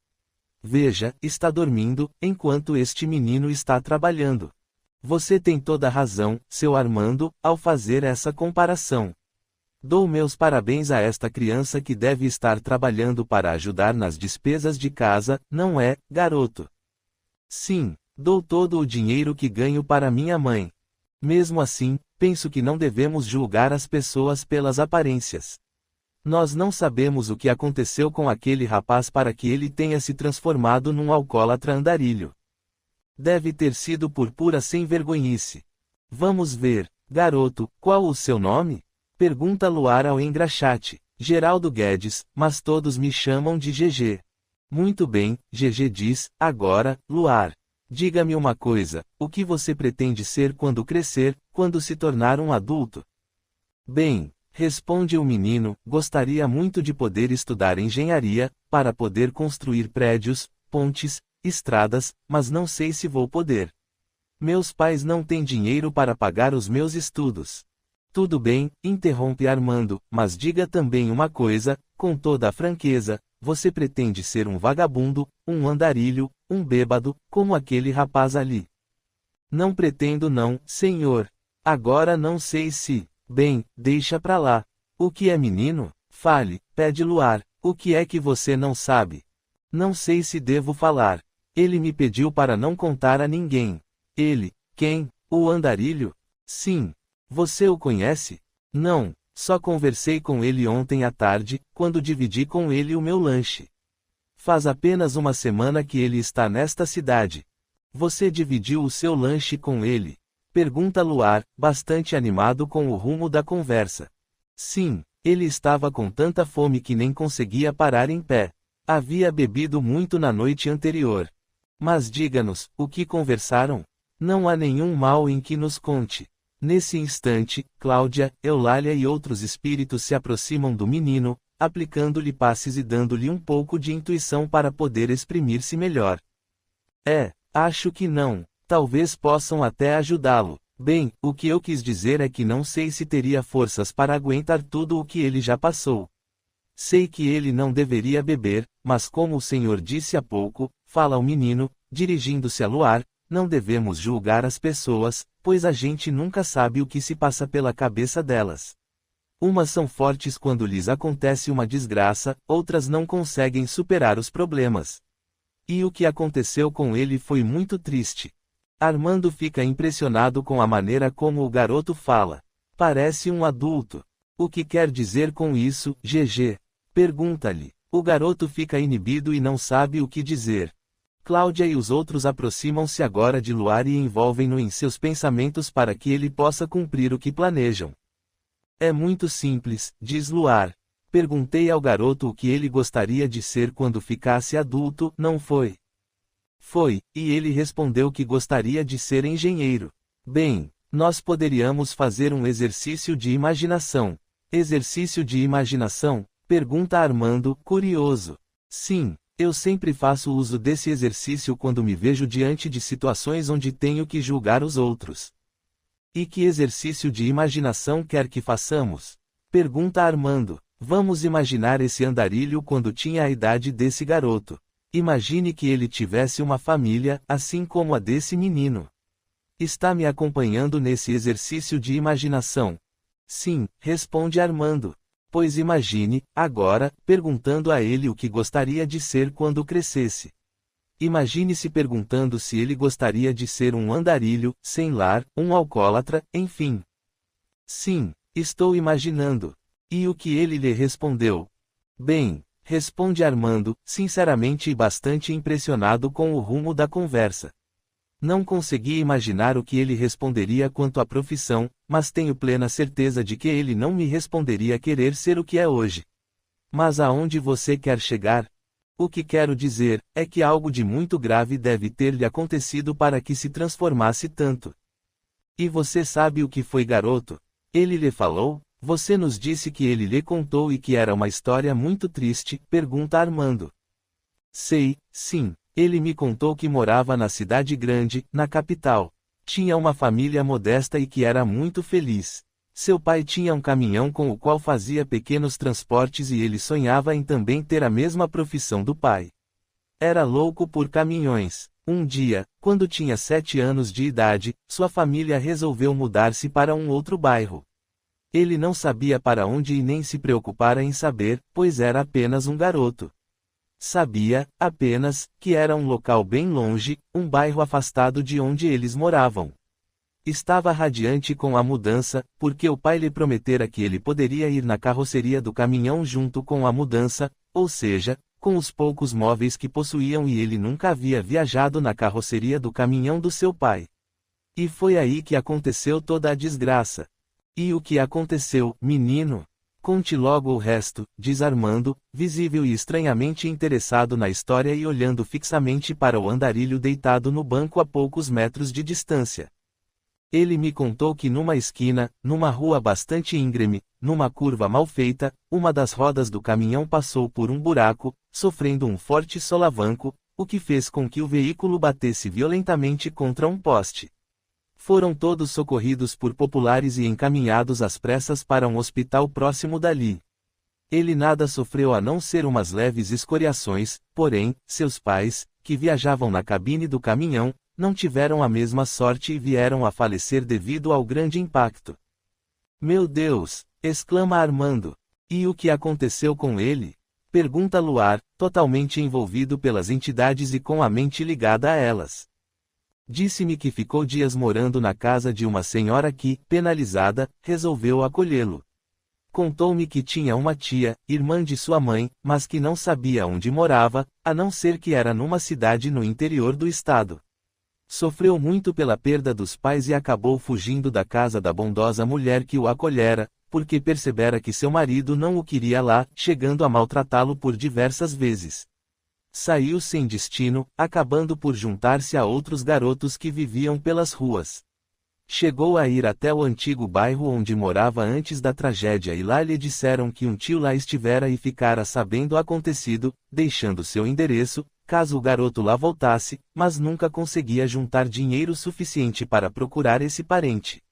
Veja, está dormindo, enquanto este menino está trabalhando. Você tem toda a razão, seu Armando, ao fazer essa comparação. Dou meus parabéns a esta criança que deve estar trabalhando para ajudar nas despesas de casa, não é, garoto? Sim, dou todo o dinheiro que ganho para minha mãe. Mesmo assim, penso que não devemos julgar as pessoas pelas aparências. Nós não sabemos o que aconteceu com aquele rapaz para que ele tenha se transformado num alcoólatra andarilho. Deve ter sido por pura sem-vergonhice. Vamos ver, garoto, qual o seu nome? Pergunta Luar ao engraxate. Geraldo Guedes, mas todos me chamam de GG. Muito bem, GG diz, agora, Luar. Diga-me uma coisa, o que você pretende ser quando crescer, quando se tornar um adulto? Bem, responde o menino, gostaria muito de poder estudar engenharia, para poder construir prédios, pontes, estradas, mas não sei se vou poder. Meus pais não têm dinheiro para pagar os meus estudos. Tudo bem, interrompe Armando, mas diga também uma coisa, com toda a franqueza, você pretende ser um vagabundo, um andarilho, um bêbado, como aquele rapaz ali? Não pretendo não, senhor. Agora não sei se... Bem, deixa pra lá. O que é menino? Fale, pede Luar. O que é que você não sabe? Não sei se devo falar. Ele me pediu para não contar a ninguém. Ele, quem? O andarilho? Sim. Você o conhece? Não, só conversei com ele ontem à tarde, quando dividi com ele o meu lanche. Faz apenas uma semana que ele está nesta cidade. Você dividiu o seu lanche com ele? Pergunta Luar, bastante animado com o rumo da conversa. Sim, ele estava com tanta fome que nem conseguia parar em pé. Havia bebido muito na noite anterior. Mas diga-nos, o que conversaram? Não há nenhum mal em que nos conte. Nesse instante, Cláudia, Eulália e outros espíritos se aproximam do menino, aplicando-lhe passes e dando-lhe um pouco de intuição para poder exprimir-se melhor. Acho que não. Talvez possam até ajudá-lo. Bem, o que eu quis dizer é que não sei se teria forças para aguentar tudo o que ele já passou. Sei que ele não deveria beber, mas como o senhor disse há pouco, fala o menino, dirigindo-se a Luar, não devemos julgar as pessoas, pois a gente nunca sabe o que se passa pela cabeça delas. Umas são fortes quando lhes acontece uma desgraça, outras não conseguem superar os problemas. E o que aconteceu com ele foi muito triste. Armando fica impressionado com a maneira como o garoto fala. Parece um adulto. O que quer dizer com isso, GG? Pergunta-lhe. O garoto fica inibido e não sabe o que dizer. Cláudia e os outros aproximam-se agora de Luar e envolvem-no em seus pensamentos para que ele possa cumprir o que planejam. É muito simples, diz Luar. Perguntei ao garoto o que ele gostaria de ser quando ficasse adulto, não foi? Foi, e ele respondeu que gostaria de ser engenheiro. Bem, nós poderíamos fazer um exercício de imaginação. Exercício de imaginação? Pergunta Armando, curioso. Sim, eu sempre faço uso desse exercício quando me vejo diante de situações onde tenho que julgar os outros. E que exercício de imaginação quer que façamos? Pergunta Armando. Vamos imaginar esse andarilho quando tinha a idade desse garoto. Imagine que ele tivesse uma família, assim como a desse menino. Está me acompanhando nesse exercício de imaginação? Sim, responde Armando. Pois imagine, agora, perguntando a ele o que gostaria de ser quando crescesse. Imagine-se perguntando se ele gostaria de ser um andarilho, sem lar, um alcoólatra, enfim. Sim, estou imaginando. E o que ele lhe respondeu? Bem, responde Armando, sinceramente e bastante impressionado com o rumo da conversa. Não consegui imaginar o que ele responderia quanto à profissão, mas tenho plena certeza de que ele não me responderia querer ser o que é hoje. Mas aonde você quer chegar? O que quero dizer, é que algo de muito grave deve ter-lhe acontecido para que se transformasse tanto. E você sabe o que foi, garoto? Ele lhe falou? Você nos disse que ele lhe contou e que era uma história muito triste, pergunta Armando. Sei, sim. Ele me contou que morava na cidade grande, na capital. Tinha uma família modesta e que era muito feliz. Seu pai tinha um caminhão com o qual fazia pequenos transportes e ele sonhava em também ter a mesma profissão do pai. Era louco por caminhões. Um dia, quando tinha 7 anos de idade, sua família resolveu mudar-se para um outro bairro. Ele não sabia para onde e nem se preocupara em saber, pois era apenas um garoto. Sabia, apenas, que era um local bem longe, um bairro afastado de onde eles moravam. Estava radiante com a mudança, porque o pai lhe prometera que ele poderia ir na carroceria do caminhão junto com a mudança, ou seja, com os poucos móveis que possuíam, e ele nunca havia viajado na carroceria do caminhão do seu pai. E foi aí que aconteceu toda a desgraça. E o que aconteceu, menino? Conte logo o resto, diz Armando, visível e estranhamente interessado na história e olhando fixamente para o andarilho deitado no banco a poucos metros de distância. Ele me contou que numa esquina, numa rua bastante íngreme, numa curva mal feita, uma das rodas do caminhão passou por um buraco, sofrendo um forte solavanco, o que fez com que o veículo batesse violentamente contra um poste. Foram todos socorridos por populares e encaminhados às pressas para um hospital próximo dali. Ele nada sofreu a não ser umas leves escoriações, porém, seus pais, que viajavam na cabine do caminhão, não tiveram a mesma sorte e vieram a falecer devido ao grande impacto. Meu Deus! Exclama Armando. E o que aconteceu com ele? Pergunta Luar, totalmente envolvido pelas entidades e com a mente ligada a elas. Disse-me que ficou dias morando na casa de uma senhora que, penalizada, resolveu acolhê-lo. Contou-me que tinha uma tia, irmã de sua mãe, mas que não sabia onde morava, a não ser que era numa cidade no interior do estado. Sofreu muito pela perda dos pais e acabou fugindo da casa da bondosa mulher que o acolhera, porque percebera que seu marido não o queria lá, chegando a maltratá-lo por diversas vezes. Saiu sem destino, acabando por juntar-se a outros garotos que viviam pelas ruas. Chegou a ir até o antigo bairro onde morava antes da tragédia e lá lhe disseram que um tio lá estivera e ficara sabendo o acontecido, deixando seu endereço, caso o garoto lá voltasse, mas nunca conseguia juntar dinheiro suficiente para procurar esse parente.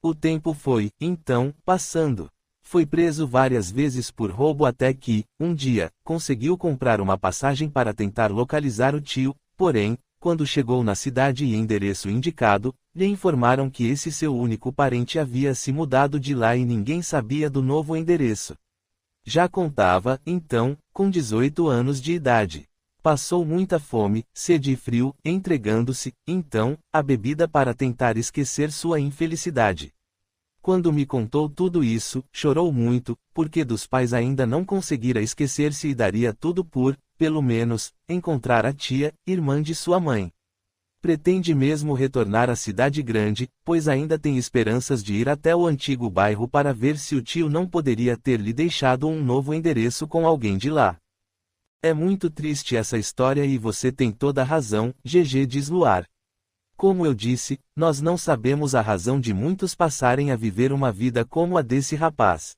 O tempo foi, então, passando. Foi preso várias vezes por roubo até que, um dia, conseguiu comprar uma passagem para tentar localizar o tio, porém, quando chegou na cidade e endereço indicado, lhe informaram que esse seu único parente havia se mudado de lá e ninguém sabia do novo endereço. Já contava, então, com 18 anos de idade. Passou muita fome, sede e frio, entregando-se, então, à bebida para tentar esquecer sua infelicidade. Quando me contou tudo isso, chorou muito, porque dos pais ainda não conseguira esquecer-se e daria tudo por, pelo menos, encontrar a tia, irmã de sua mãe. Pretende mesmo retornar à cidade grande, pois ainda tem esperanças de ir até o antigo bairro para ver se o tio não poderia ter lhe deixado um novo endereço com alguém de lá. É muito triste essa história e você tem toda a razão, GG, diz Luar. Como eu disse, nós não sabemos a razão de muitos passarem a viver uma vida como a desse rapaz.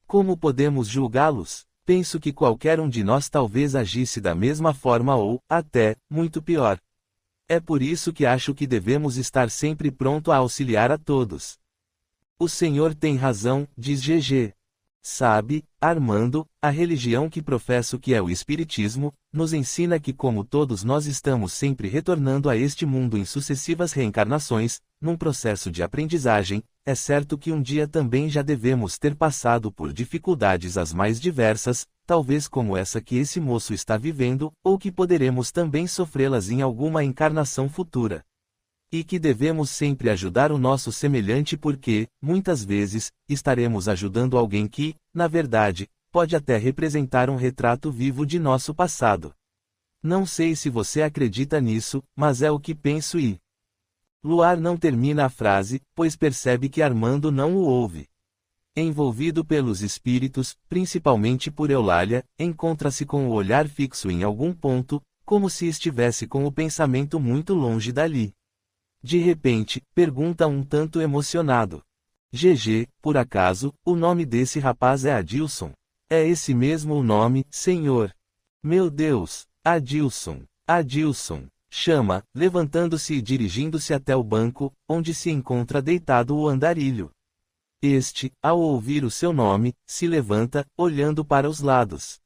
Como podemos julgá-los? Penso que qualquer um de nós talvez agisse da mesma forma ou, até, muito pior. É por isso que acho que devemos estar sempre pronto a auxiliar a todos. O senhor tem razão, diz GG. Sabe, Armando, a religião que professo, que é o Espiritismo, nos ensina que como todos nós estamos sempre retornando a este mundo em sucessivas reencarnações, num processo de aprendizagem, é certo que um dia também já devemos ter passado por dificuldades as mais diversas, talvez como essa que esse moço está vivendo, ou que poderemos também sofrê-las em alguma encarnação futura. E que devemos sempre ajudar o nosso semelhante porque, muitas vezes, estaremos ajudando alguém que, na verdade, pode até representar um retrato vivo de nosso passado. Não sei se você acredita nisso, mas é o que penso e... Luar não termina a frase, pois percebe que Armando não o ouve. Envolvido pelos espíritos, principalmente por Eulália, encontra-se com o olhar fixo em algum ponto, como se estivesse com o pensamento muito longe dali. De repente, pergunta um tanto emocionado. GG, por acaso, o nome desse rapaz é Adilson? É esse mesmo o nome, senhor? Meu Deus, Adilson, Adilson, chama, levantando-se e dirigindo-se até o banco, onde se encontra deitado o andarilho. Este, ao ouvir o seu nome, se levanta, olhando para os lados.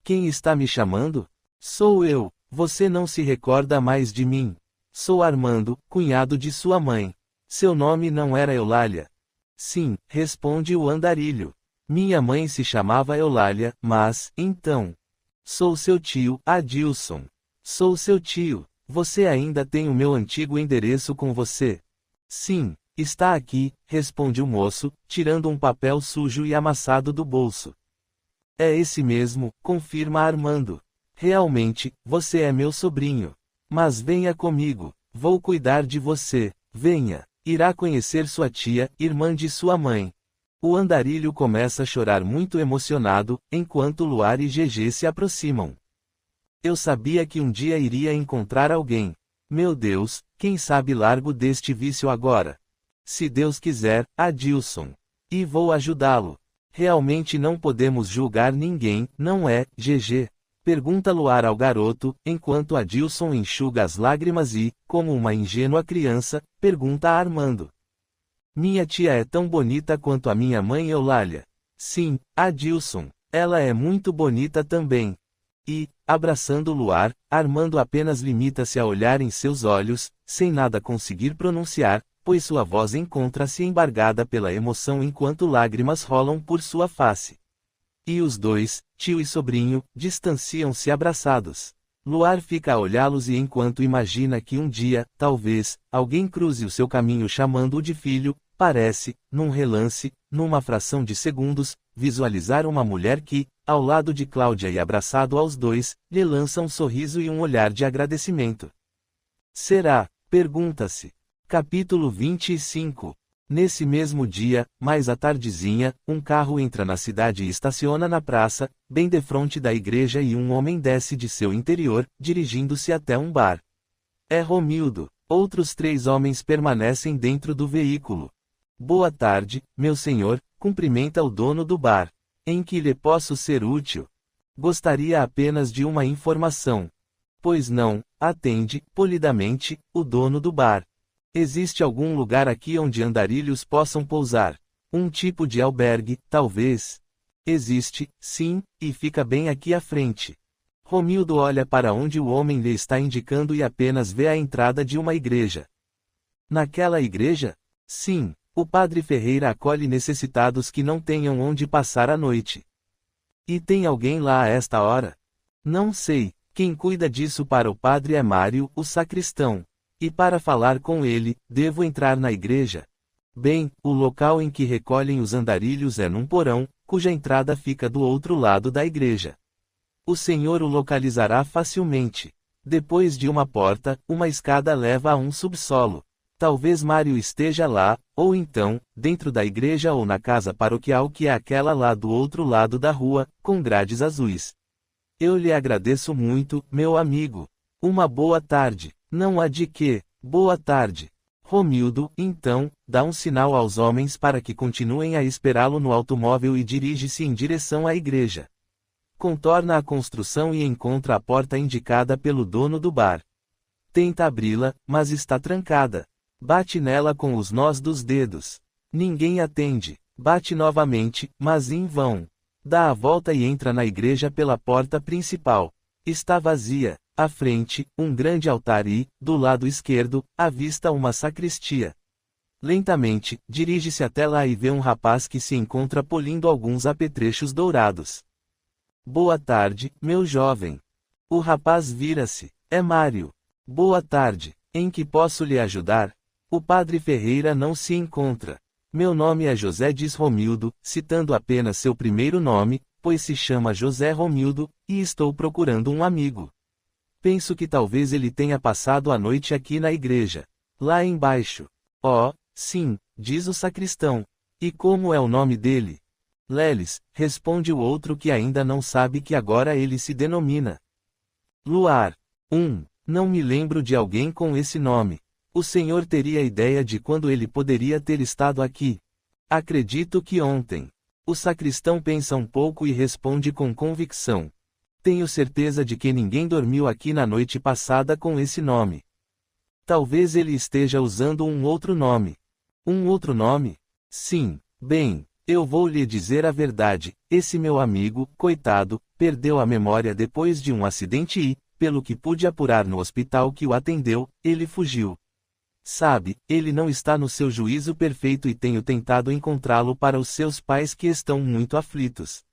Quem está me chamando? Sou eu, você não se recorda mais de mim? Sou Armando, cunhado de sua mãe. Seu nome não era Eulália? Sim, responde o andarilho. Minha mãe se chamava Eulália, mas, então... Sou seu tio, Adilson. Sou seu tio. Você ainda tem o meu antigo endereço com você? Sim, está aqui, responde o moço, tirando um papel sujo e amassado do bolso. É esse mesmo, confirma Armando. Realmente, você é meu sobrinho. Mas venha comigo, vou cuidar de você, venha, irá conhecer sua tia, irmã de sua mãe. O andarilho começa a chorar muito emocionado, enquanto Luar e GG se aproximam. Eu sabia que um dia iria encontrar alguém. Meu Deus, quem sabe largo deste vício agora. Se Deus quiser, Adilson. E vou ajudá-lo. Realmente não podemos julgar ninguém, não é, GG? Pergunta Luar ao garoto, enquanto Adilson enxuga as lágrimas e, como uma ingênua criança, pergunta a Armando. Minha tia é tão bonita quanto a minha mãe Eulália. Sim, Adilson, ela é muito bonita também. E, abraçando Luar, Armando apenas limita-se a olhar em seus olhos, sem nada conseguir pronunciar, pois sua voz encontra-se embargada pela emoção enquanto lágrimas rolam por sua face. E os dois, tio e sobrinho, distanciam-se abraçados. Luar fica a olhá-los e enquanto imagina que um dia, talvez, alguém cruze o seu caminho chamando-o de filho, parece, num relance, numa fração de segundos, visualizar uma mulher que, ao lado de Cláudia e abraçado aos dois, lhe lança um sorriso e um olhar de agradecimento. Será? Pergunta-se. Capítulo 25. Nesse mesmo dia, mais à tardezinha, um carro entra na cidade e estaciona na praça, bem defronte da igreja e um homem desce de seu interior, dirigindo-se até um bar. É Romildo. Outros 3 homens permanecem dentro do veículo. Boa tarde, meu senhor, cumprimenta o dono do bar. Em que lhe posso ser útil? Gostaria apenas de uma informação. Pois não, atende, polidamente, o dono do bar. Existe algum lugar aqui onde andarilhos possam pousar? Um tipo de albergue, talvez? Existe, sim, e fica bem aqui à frente. Romildo olha para onde o homem lhe está indicando e apenas vê a entrada de uma igreja. Naquela igreja? Sim, o padre Ferreira acolhe necessitados que não tenham onde passar a noite. E tem alguém lá a esta hora? Não sei, quem cuida disso para o padre é Mário, o sacristão. E para falar com ele, devo entrar na igreja? Bem, o local em que recolhem os andarilhos é num porão, cuja entrada fica do outro lado da igreja. O senhor o localizará facilmente. Depois de uma porta, uma escada leva a um subsolo. Talvez Mário esteja lá, ou então, dentro da igreja ou na casa paroquial que é aquela lá do outro lado da rua, com grades azuis. Eu lhe agradeço muito, meu amigo. Uma boa tarde. Não há de quê. Boa tarde. Romildo, então, dá um sinal aos homens para que continuem a esperá-lo no automóvel e dirige-se em direção à igreja. Contorna a construção e encontra a porta indicada pelo dono do bar. Tenta abri-la, mas está trancada. Bate nela com os nós dos dedos. Ninguém atende. Bate novamente, mas em vão. Dá a volta e entra na igreja pela porta principal. Está vazia. À frente, um grande altar e, do lado esquerdo, avista uma sacristia. Lentamente, dirige-se até lá e vê um rapaz que se encontra polindo alguns apetrechos dourados. Boa tarde, meu jovem. O rapaz vira-se. É Mário. Boa tarde. Em que posso lhe ajudar? O padre Ferreira não se encontra. Meu nome é José, diz Romildo, citando apenas seu primeiro nome, pois se chama José Romildo, e estou procurando um amigo. Penso que talvez ele tenha passado a noite aqui na igreja. Lá embaixo. Oh, sim, diz o sacristão. E como é o nome dele? Leles, responde o outro que ainda não sabe que agora ele se denomina Luar. Não me lembro de alguém com esse nome. O senhor teria ideia de quando ele poderia ter estado aqui? Acredito que ontem. O sacristão pensa um pouco e responde com convicção. Tenho certeza de que ninguém dormiu aqui na noite passada com esse nome. Talvez ele esteja usando um outro nome. Um outro nome? Sim, bem, eu vou lhe dizer a verdade, esse meu amigo, coitado, perdeu a memória depois de um acidente e, pelo que pude apurar no hospital que o atendeu, ele fugiu. Sabe, ele não está no seu juízo perfeito e tenho tentado encontrá-lo para os seus pais que estão muito aflitos.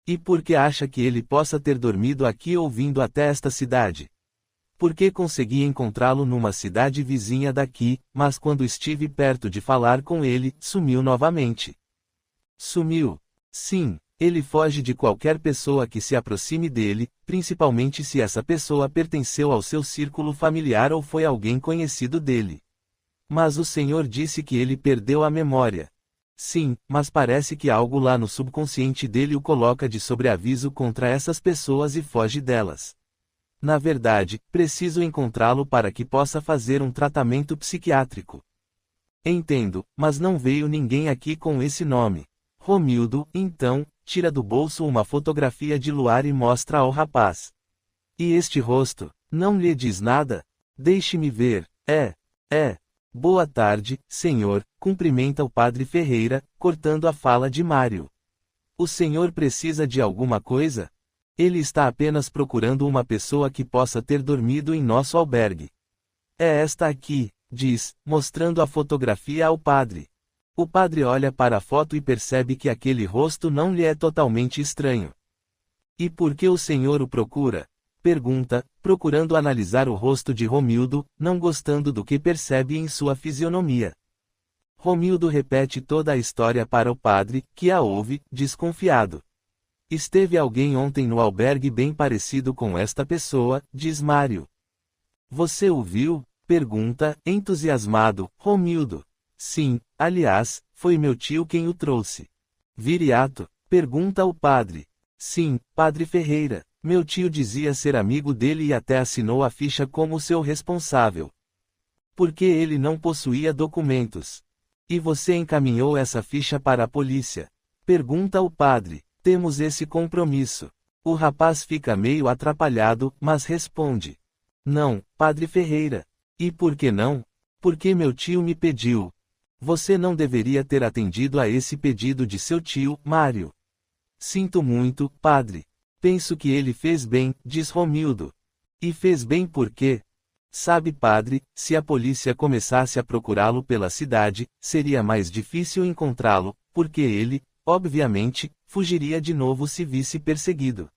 E por que acha que ele possa ter dormido aqui ou vindo até esta cidade? Porque consegui encontrá-lo numa cidade vizinha daqui, mas quando estive perto de falar com ele, sumiu novamente. Sumiu? Sim, ele foge de qualquer pessoa que se aproxime dele, principalmente se essa pessoa pertenceu ao seu círculo familiar ou foi alguém conhecido dele. Mas o senhor disse que ele perdeu a memória. Sim, mas parece que algo lá no subconsciente dele o coloca de sobreaviso contra essas pessoas e foge delas. Na verdade, preciso encontrá-lo para que possa fazer um tratamento psiquiátrico. Entendo, mas não veio ninguém aqui com esse nome. Romildo, então, tira do bolso uma fotografia de Luar e mostra ao rapaz. E este rosto, não lhe diz nada? Deixe-me ver. Boa tarde, senhor, cumprimenta o padre Ferreira, cortando a fala de Mário. O senhor precisa de alguma coisa? Ele está apenas procurando uma pessoa que possa ter dormido em nosso albergue. É esta aqui, diz, mostrando a fotografia ao padre. O padre olha para a foto e percebe que aquele rosto não lhe é totalmente estranho. E por que o senhor o procura? Pergunta, procurando analisar o rosto de Romildo, não gostando do que percebe em sua fisionomia. Romildo repete toda a história para o padre, que a ouve, desconfiado. Esteve alguém ontem no albergue bem parecido com esta pessoa, diz Mário. Você o viu? Pergunta, entusiasmado, Romildo. Sim, aliás, foi meu tio quem o trouxe. Viriato? Pergunta o padre. Sim, padre Ferreira. Meu tio dizia ser amigo dele e até assinou a ficha como seu responsável. Porque ele não possuía documentos. E você encaminhou essa ficha para a polícia? Pergunta o padre. Temos esse compromisso. O rapaz fica meio atrapalhado, mas responde. Não, Padre Ferreira. E por que não? Porque meu tio me pediu. Você não deveria ter atendido a esse pedido de seu tio, Mário. Sinto muito, padre. Penso que ele fez bem, diz Romildo. E fez bem por quê? Sabe, padre, se a polícia começasse a procurá-lo pela cidade, seria mais difícil encontrá-lo, porque ele, obviamente, fugiria de novo se visse perseguido.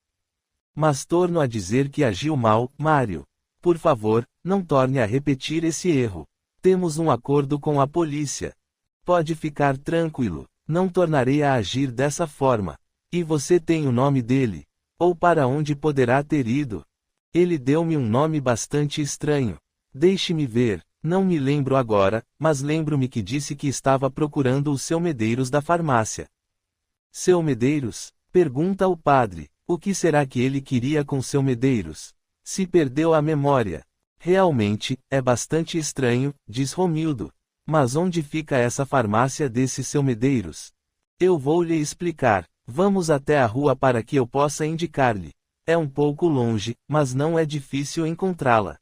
Mas torno a dizer que agiu mal, Mário. Por favor, não torne a repetir esse erro. Temos um acordo com a polícia. Pode ficar tranquilo, não tornarei a agir dessa forma. E você tem o nome dele? Ou para onde poderá ter ido? Ele deu-me um nome bastante estranho. Deixe-me ver, não me lembro agora, mas lembro-me que disse que estava procurando o seu Medeiros da farmácia. Seu Medeiros? Pergunta o padre. O que será que ele queria com seu Medeiros? Se perdeu a memória. Realmente, é bastante estranho, diz Romildo. Mas onde fica essa farmácia desse seu Medeiros? Eu vou lhe explicar. Vamos até a rua para que eu possa indicar-lhe. É um pouco longe, mas não é difícil encontrá-la.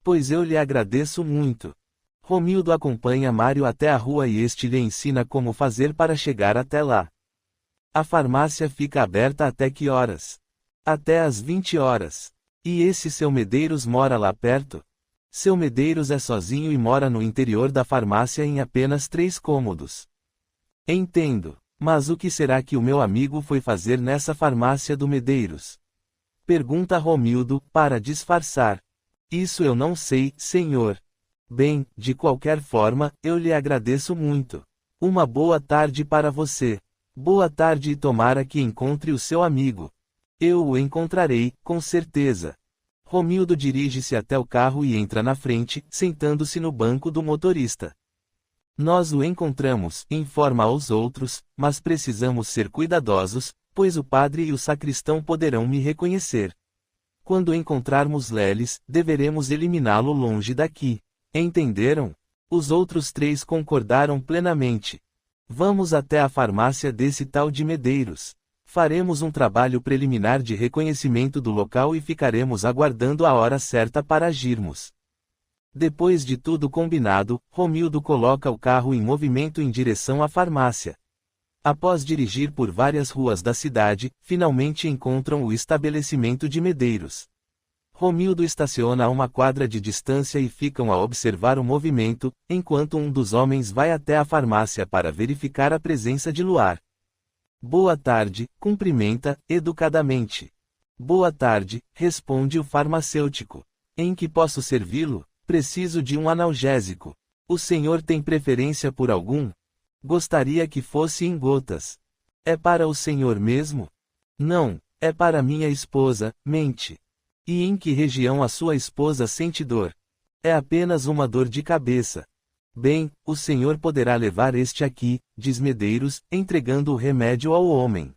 Pois eu lhe agradeço muito. Romildo acompanha Mário até a rua e este lhe ensina como fazer para chegar até lá. A farmácia fica aberta até que horas? Até às 20 horas. E esse seu Medeiros mora lá perto? Seu Medeiros é sozinho e mora no interior da farmácia em apenas 3 cômodos. Entendo. Mas o que será que o meu amigo foi fazer nessa farmácia do Medeiros? Pergunta Romildo, para disfarçar. Isso eu não sei, senhor. Bem, de qualquer forma, eu lhe agradeço muito. Uma boa tarde para você. Boa tarde e tomara que encontre o seu amigo. Eu o encontrarei, com certeza. Romildo dirige-se até o carro e entra na frente, sentando-se no banco do motorista. Nós o encontramos, informa aos outros, mas precisamos ser cuidadosos, pois o padre e o sacristão poderão me reconhecer. Quando encontrarmos Leles, deveremos eliminá-lo longe daqui. Entenderam? Os outros 3 concordaram plenamente. Vamos até a farmácia desse tal de Medeiros. Faremos um trabalho preliminar de reconhecimento do local e ficaremos aguardando a hora certa para agirmos. Depois de tudo combinado, Romildo coloca o carro em movimento em direção à farmácia. Após dirigir por várias ruas da cidade, finalmente encontram o estabelecimento de Medeiros. Romildo estaciona a uma quadra de distância e ficam a observar o movimento, enquanto um dos homens vai até a farmácia para verificar a presença de Luar. Boa tarde, cumprimenta, educadamente. Boa tarde, responde o farmacêutico. Em que posso servi-lo? Preciso de um analgésico. O senhor tem preferência por algum? Gostaria que fosse em gotas. É para o senhor mesmo? Não, é para minha esposa, mente. E em que região a sua esposa sente dor? É apenas uma dor de cabeça. Bem, o senhor poderá levar este aqui, diz Medeiros, entregando o remédio ao homem.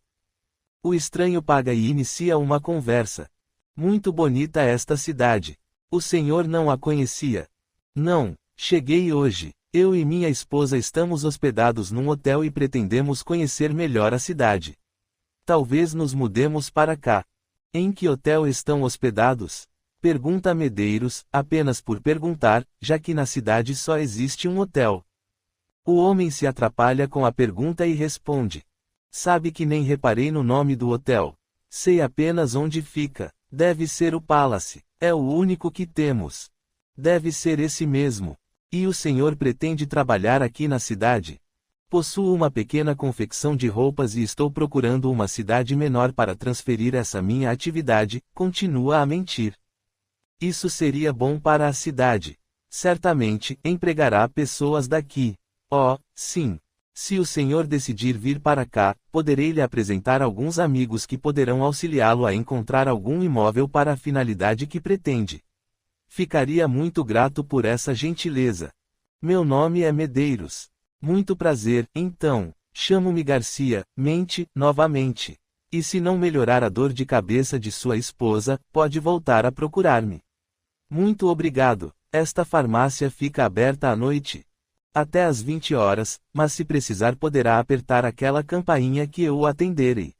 O estranho paga e inicia uma conversa. Muito bonita esta cidade. O senhor não a conhecia? Não, cheguei hoje. Eu e minha esposa estamos hospedados num hotel e pretendemos conhecer melhor a cidade. Talvez nos mudemos para cá. Em que hotel estão hospedados? Pergunta Medeiros, apenas por perguntar, já que na cidade só existe um hotel. O homem se atrapalha com a pergunta e responde. Sabe que nem reparei no nome do hotel. Sei apenas onde fica. Deve ser o Palace. É o único que temos. Deve ser esse mesmo. E o senhor pretende trabalhar aqui na cidade? Possuo uma pequena confecção de roupas e estou procurando uma cidade menor para transferir essa minha atividade, continua a mentir. Isso seria bom para a cidade. Certamente, empregará pessoas daqui. Oh, sim. Se o senhor decidir vir para cá, poderei lhe apresentar alguns amigos que poderão auxiliá-lo a encontrar algum imóvel para a finalidade que pretende. Ficaria muito grato por essa gentileza. Meu nome é Medeiros. Muito prazer, então. Chamo-me Garcia, mente, novamente. E se não melhorar a dor de cabeça de sua esposa, pode voltar a procurar-me. Muito obrigado. Esta farmácia fica aberta à noite. Até às 20 horas, mas se precisar poderá apertar aquela campainha que eu o atenderei.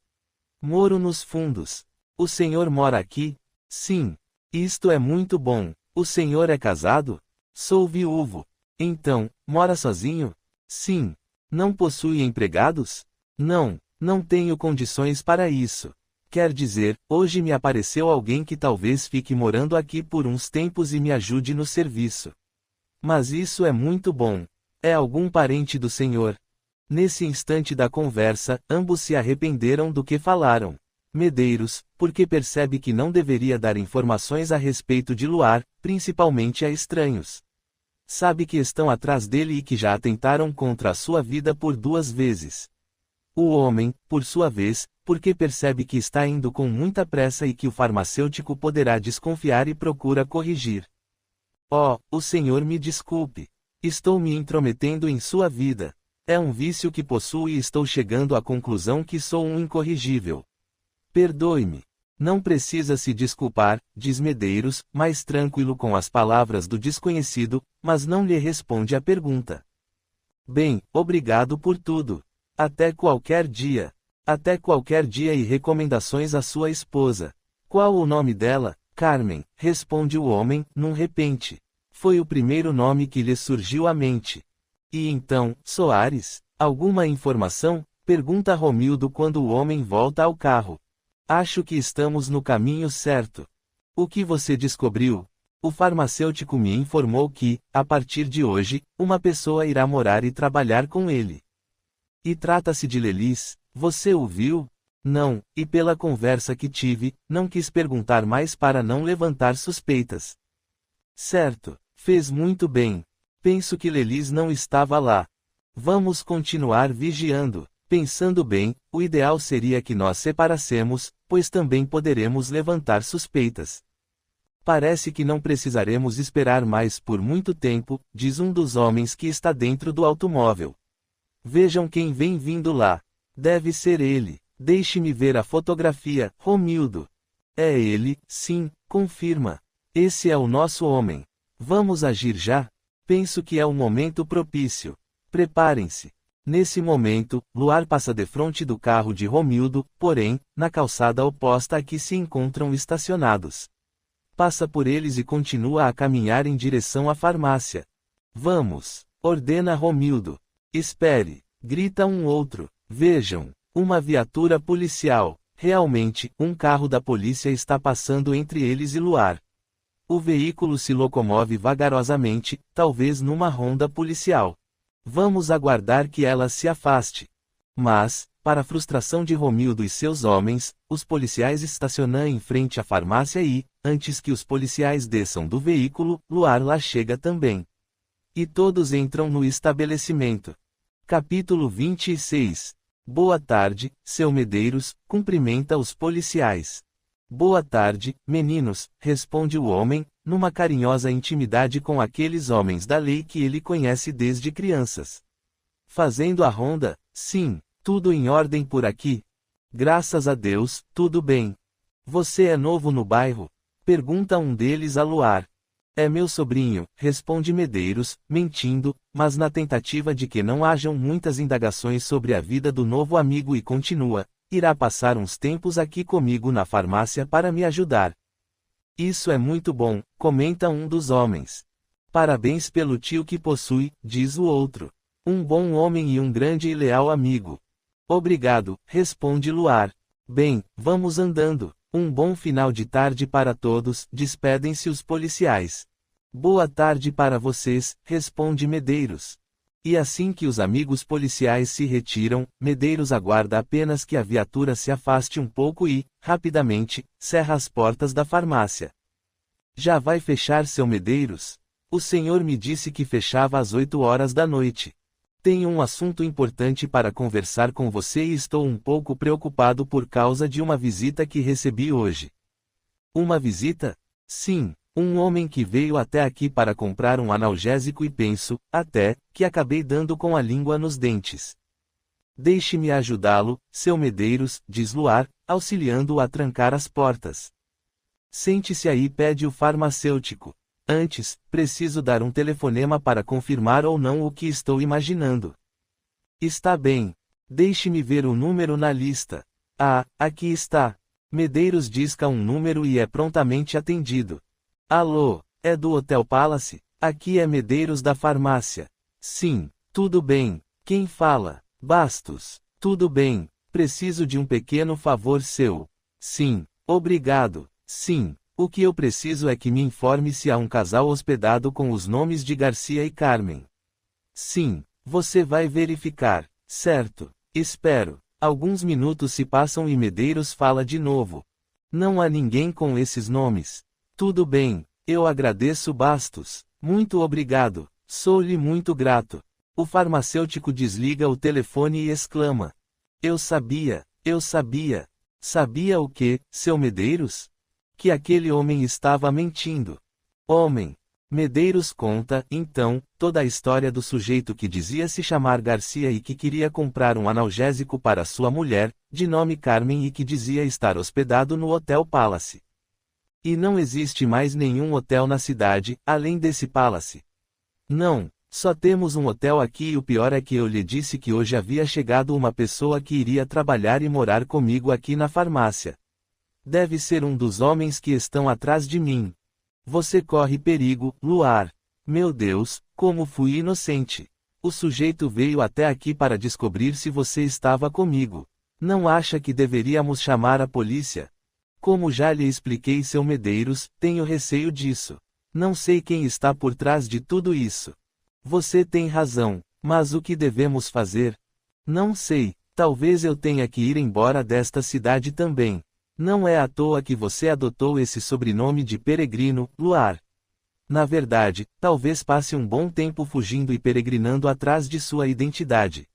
Moro nos fundos. O senhor mora aqui? Sim. Isto é muito bom. O senhor é casado? Sou viúvo. Então, mora sozinho? Sim. Não possui empregados? Não, não tenho condições para isso. Quer dizer, hoje me apareceu alguém que talvez fique morando aqui por uns tempos e me ajude no serviço. Mas isso é muito bom. É algum parente do senhor? Nesse instante da conversa, ambos se arrependeram do que falaram. Medeiros, porque percebe que não deveria dar informações a respeito de Luar, principalmente a estranhos. Sabe que estão atrás dele e que já atentaram contra a sua vida por 2 vezes. O homem, por sua vez, porque percebe que está indo com muita pressa e que o farmacêutico poderá desconfiar e procura corrigir. Oh, o senhor me desculpe. Estou me intrometendo em sua vida. É um vício que possuo e estou chegando à conclusão que sou um incorrigível. Perdoe-me. Não precisa se desculpar, diz Medeiros, mais tranquilo com as palavras do desconhecido, mas não lhe responde à pergunta. Bem, obrigado por tudo. Até qualquer dia. Até qualquer dia e recomendações à sua esposa. Qual o nome dela? Carmen, responde o homem, num repente. Foi o primeiro nome que lhe surgiu à mente. E então, Soares? Alguma informação? Pergunta Romildo quando o homem volta ao carro. Acho que estamos no caminho certo. O que você descobriu? O farmacêutico me informou que, a partir de hoje, uma pessoa irá morar e trabalhar com ele. E trata-se de Lelis, você o viu? Não, e pela conversa que tive, não quis perguntar mais para não levantar suspeitas. Certo, fez muito bem. Penso que Lelis não estava lá. Vamos continuar vigiando. Pensando bem, o ideal seria que nós separássemos, pois também poderemos levantar suspeitas. Parece que não precisaremos esperar mais por muito tempo, diz um dos homens que está dentro do automóvel. Vejam quem vem vindo lá. Deve ser ele. Deixe-me ver a fotografia, Romildo. É ele, sim, confirma. Esse é o nosso homem. Vamos agir já? Penso que é o momento propício. Preparem-se. Nesse momento, Luar passa defronte do carro de Romildo, porém, na calçada oposta a que se encontram estacionados. Passa por eles e continua a caminhar em direção à farmácia. Vamos, ordena Romildo. Espere, grita um outro. Vejam, uma viatura policial. Realmente, um carro da polícia está passando entre eles e Luar. O veículo se locomove vagarosamente, talvez numa ronda policial. Vamos aguardar que ela se afaste. Mas, para a frustração de Romildo e seus homens, os policiais estacionam em frente à farmácia e, antes que os policiais desçam do veículo, Luar lá chega também. E todos entram no estabelecimento. Capítulo 26. Boa tarde, seu Medeiros, cumprimenta os policiais. Boa tarde, meninos, responde o homem, numa carinhosa intimidade com aqueles homens da lei que ele conhece desde crianças. Fazendo a ronda, sim, tudo em ordem por aqui. Graças a Deus, tudo bem. Você é novo no bairro? Pergunta um deles a Luar. É meu sobrinho, responde Medeiros, mentindo, mas na tentativa de que não hajam muitas indagações sobre a vida do novo amigo e continua. Irá passar uns tempos aqui comigo na farmácia para me ajudar. Isso é muito bom, comenta um dos homens. Parabéns pelo tio que possui, diz o outro. Um bom homem e um grande e leal amigo. Obrigado, responde Luar. Bem, vamos andando. Um bom final de tarde para todos, despedem-se os policiais. Boa tarde para vocês, responde Medeiros. E assim que os amigos policiais se retiram, Medeiros aguarda apenas que a viatura se afaste um pouco e, rapidamente, cerra as portas da farmácia. Já vai fechar, seu Medeiros? O senhor me disse que fechava às 8 horas da noite. Tenho um assunto importante para conversar com você e estou um pouco preocupado por causa de uma visita que recebi hoje. Uma visita? Sim. Um homem que veio até aqui para comprar um analgésico e penso, até, que acabei dando com a língua nos dentes. Deixe-me ajudá-lo, seu Medeiros, diz Luar, auxiliando-o a trancar as portas. Sente-se aí, pede o farmacêutico. Antes, preciso dar um telefonema para confirmar ou não o que estou imaginando. Está bem. Deixe-me ver o número na lista. Ah, aqui está. Medeiros disca um número e é prontamente atendido. Alô, é do Hotel Palace? Aqui é Medeiros da farmácia. Sim, tudo bem. Quem fala? Bastos. Tudo bem. Preciso de um pequeno favor seu. Sim, obrigado. Sim, o que eu preciso é que me informe se há um casal hospedado com os nomes de Garcia e Carmen. Sim, você vai verificar. Certo. Espero. Alguns minutos se passam e Medeiros fala de novo. Não há ninguém com esses nomes. Tudo bem, eu agradeço Bastos. Muito obrigado. Sou-lhe muito grato. O farmacêutico desliga o telefone e exclama. Eu sabia, eu sabia. Sabia o quê, seu Medeiros? Que aquele homem estava mentindo. Homem. Medeiros conta, então, toda a história do sujeito que dizia se chamar Garcia e que queria comprar um analgésico para sua mulher, de nome Carmen e que dizia estar hospedado no Hotel Palace. E não existe mais nenhum hotel na cidade, além desse Palace. Não, só temos um hotel aqui e o pior é que eu lhe disse que hoje havia chegado uma pessoa que iria trabalhar e morar comigo aqui na farmácia. Deve ser um dos homens que estão atrás de mim. Você corre perigo, Luar. Meu Deus, como fui inocente. O sujeito veio até aqui para descobrir se você estava comigo. Não acha que deveríamos chamar a polícia? Como já lhe expliquei, seu Medeiros, tenho receio disso. Não sei quem está por trás de tudo isso. Você tem razão, mas o que devemos fazer? Não sei, talvez eu tenha que ir embora desta cidade também. Não é à toa que você adotou esse sobrenome de peregrino, Luar. Na verdade, talvez passe um bom tempo fugindo e peregrinando atrás de sua identidade.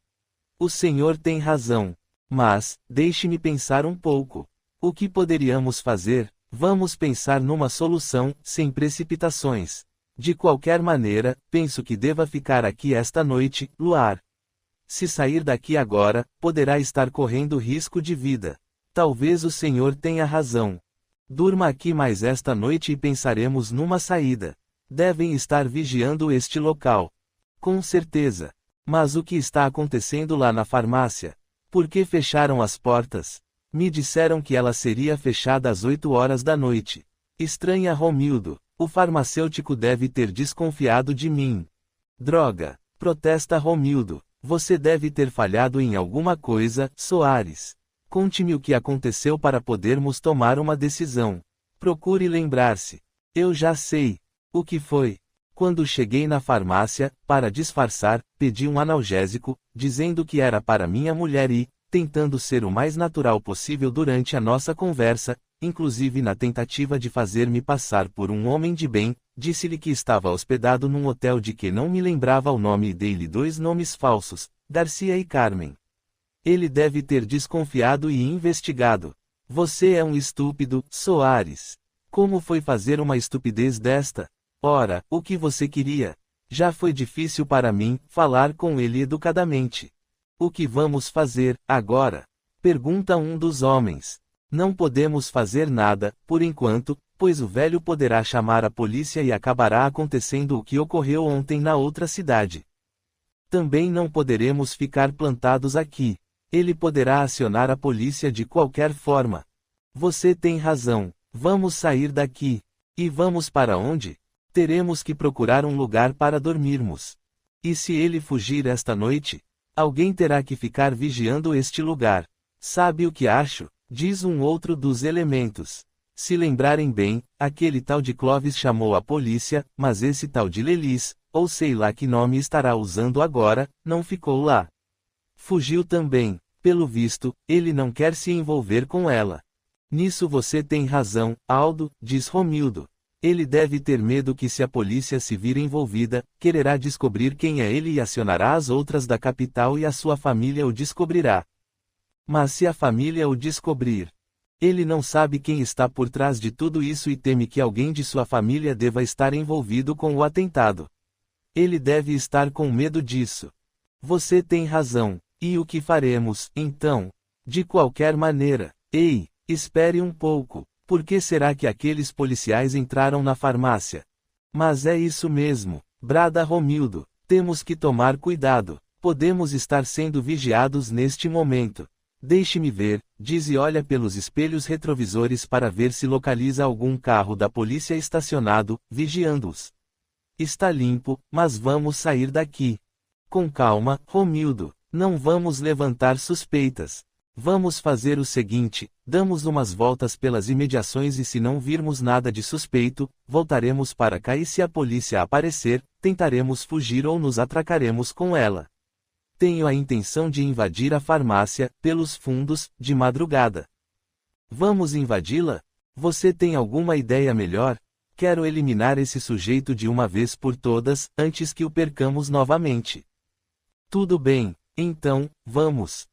O senhor tem razão. Mas, deixe-me pensar um pouco. O que poderíamos fazer? Vamos pensar numa solução, sem precipitações. De qualquer maneira, penso que deva ficar aqui esta noite, Luar. Se sair daqui agora, poderá estar correndo risco de vida. Talvez o senhor tenha razão. Durma aqui mais esta noite e pensaremos numa saída. Devem estar vigiando este local. Com certeza. Mas o que está acontecendo lá na farmácia? Por que fecharam as portas? Me disseram que ela seria fechada às 8 horas da noite. Estranha Romildo. O farmacêutico deve ter desconfiado de mim. Droga! Protesta Romildo. Você deve ter falhado em alguma coisa, Soares. Conte-me o que aconteceu para podermos tomar uma decisão. Procure lembrar-se. Eu já sei. O que foi? Quando cheguei na farmácia, para disfarçar, pedi um analgésico, dizendo que era para minha mulher e, tentando ser o mais natural possível durante a nossa conversa, inclusive na tentativa de fazer-me passar por um homem de bem, disse-lhe que estava hospedado num hotel de que não me lembrava o nome e dei-lhe 2 nomes falsos, Garcia e Carmen. Ele deve ter desconfiado e investigado. Você é um estúpido, Soares. Como foi fazer uma estupidez desta? Ora, o que você queria? Já foi difícil para mim falar com ele educadamente. O que vamos fazer, agora? Pergunta um dos homens. Não podemos fazer nada, por enquanto, pois o velho poderá chamar a polícia e acabará acontecendo o que ocorreu ontem na outra cidade. Também não poderemos ficar plantados aqui. Ele poderá acionar a polícia de qualquer forma. Você tem razão. Vamos sair daqui. E vamos para onde? Teremos que procurar um lugar para dormirmos. E se ele fugir esta noite? Alguém terá que ficar vigiando este lugar. Sabe o que acho? Diz um outro dos elementos. Se lembrarem bem, aquele tal de Clovis chamou a polícia, mas esse tal de Lelis, ou sei lá que nome estará usando agora, não ficou lá. Fugiu também. Pelo visto, ele não quer se envolver com ela. Nisso você tem razão, Aldo, diz Romildo. Ele deve ter medo que se a polícia se vir envolvida, quererá descobrir quem é ele e acionará as outras da capital e a sua família o descobrirá. Mas se a família o descobrir, ele não sabe quem está por trás de tudo isso e teme que alguém de sua família deva estar envolvido com o atentado. Ele deve estar com medo disso. Você tem razão. E o que faremos, então? De qualquer maneira. Ei, espere um pouco. Por que será que aqueles policiais entraram na farmácia? Mas é isso mesmo, brada Romildo. Temos que tomar cuidado. Podemos estar sendo vigiados neste momento. Deixe-me ver, diz e olha pelos espelhos retrovisores para ver se localiza algum carro da polícia estacionado, vigiando-os. Está limpo, mas vamos sair daqui. Com calma, Romildo. Não vamos levantar suspeitas. Vamos fazer o seguinte, damos umas voltas pelas imediações e se não virmos nada de suspeito, voltaremos para cá e se a polícia aparecer, tentaremos fugir ou nos atracaremos com ela. Tenho a intenção de invadir a farmácia, pelos fundos, de madrugada. Vamos invadi-la? Você tem alguma ideia melhor? Quero eliminar esse sujeito de uma vez por todas, antes que o percamos novamente. Tudo bem, então, vamos.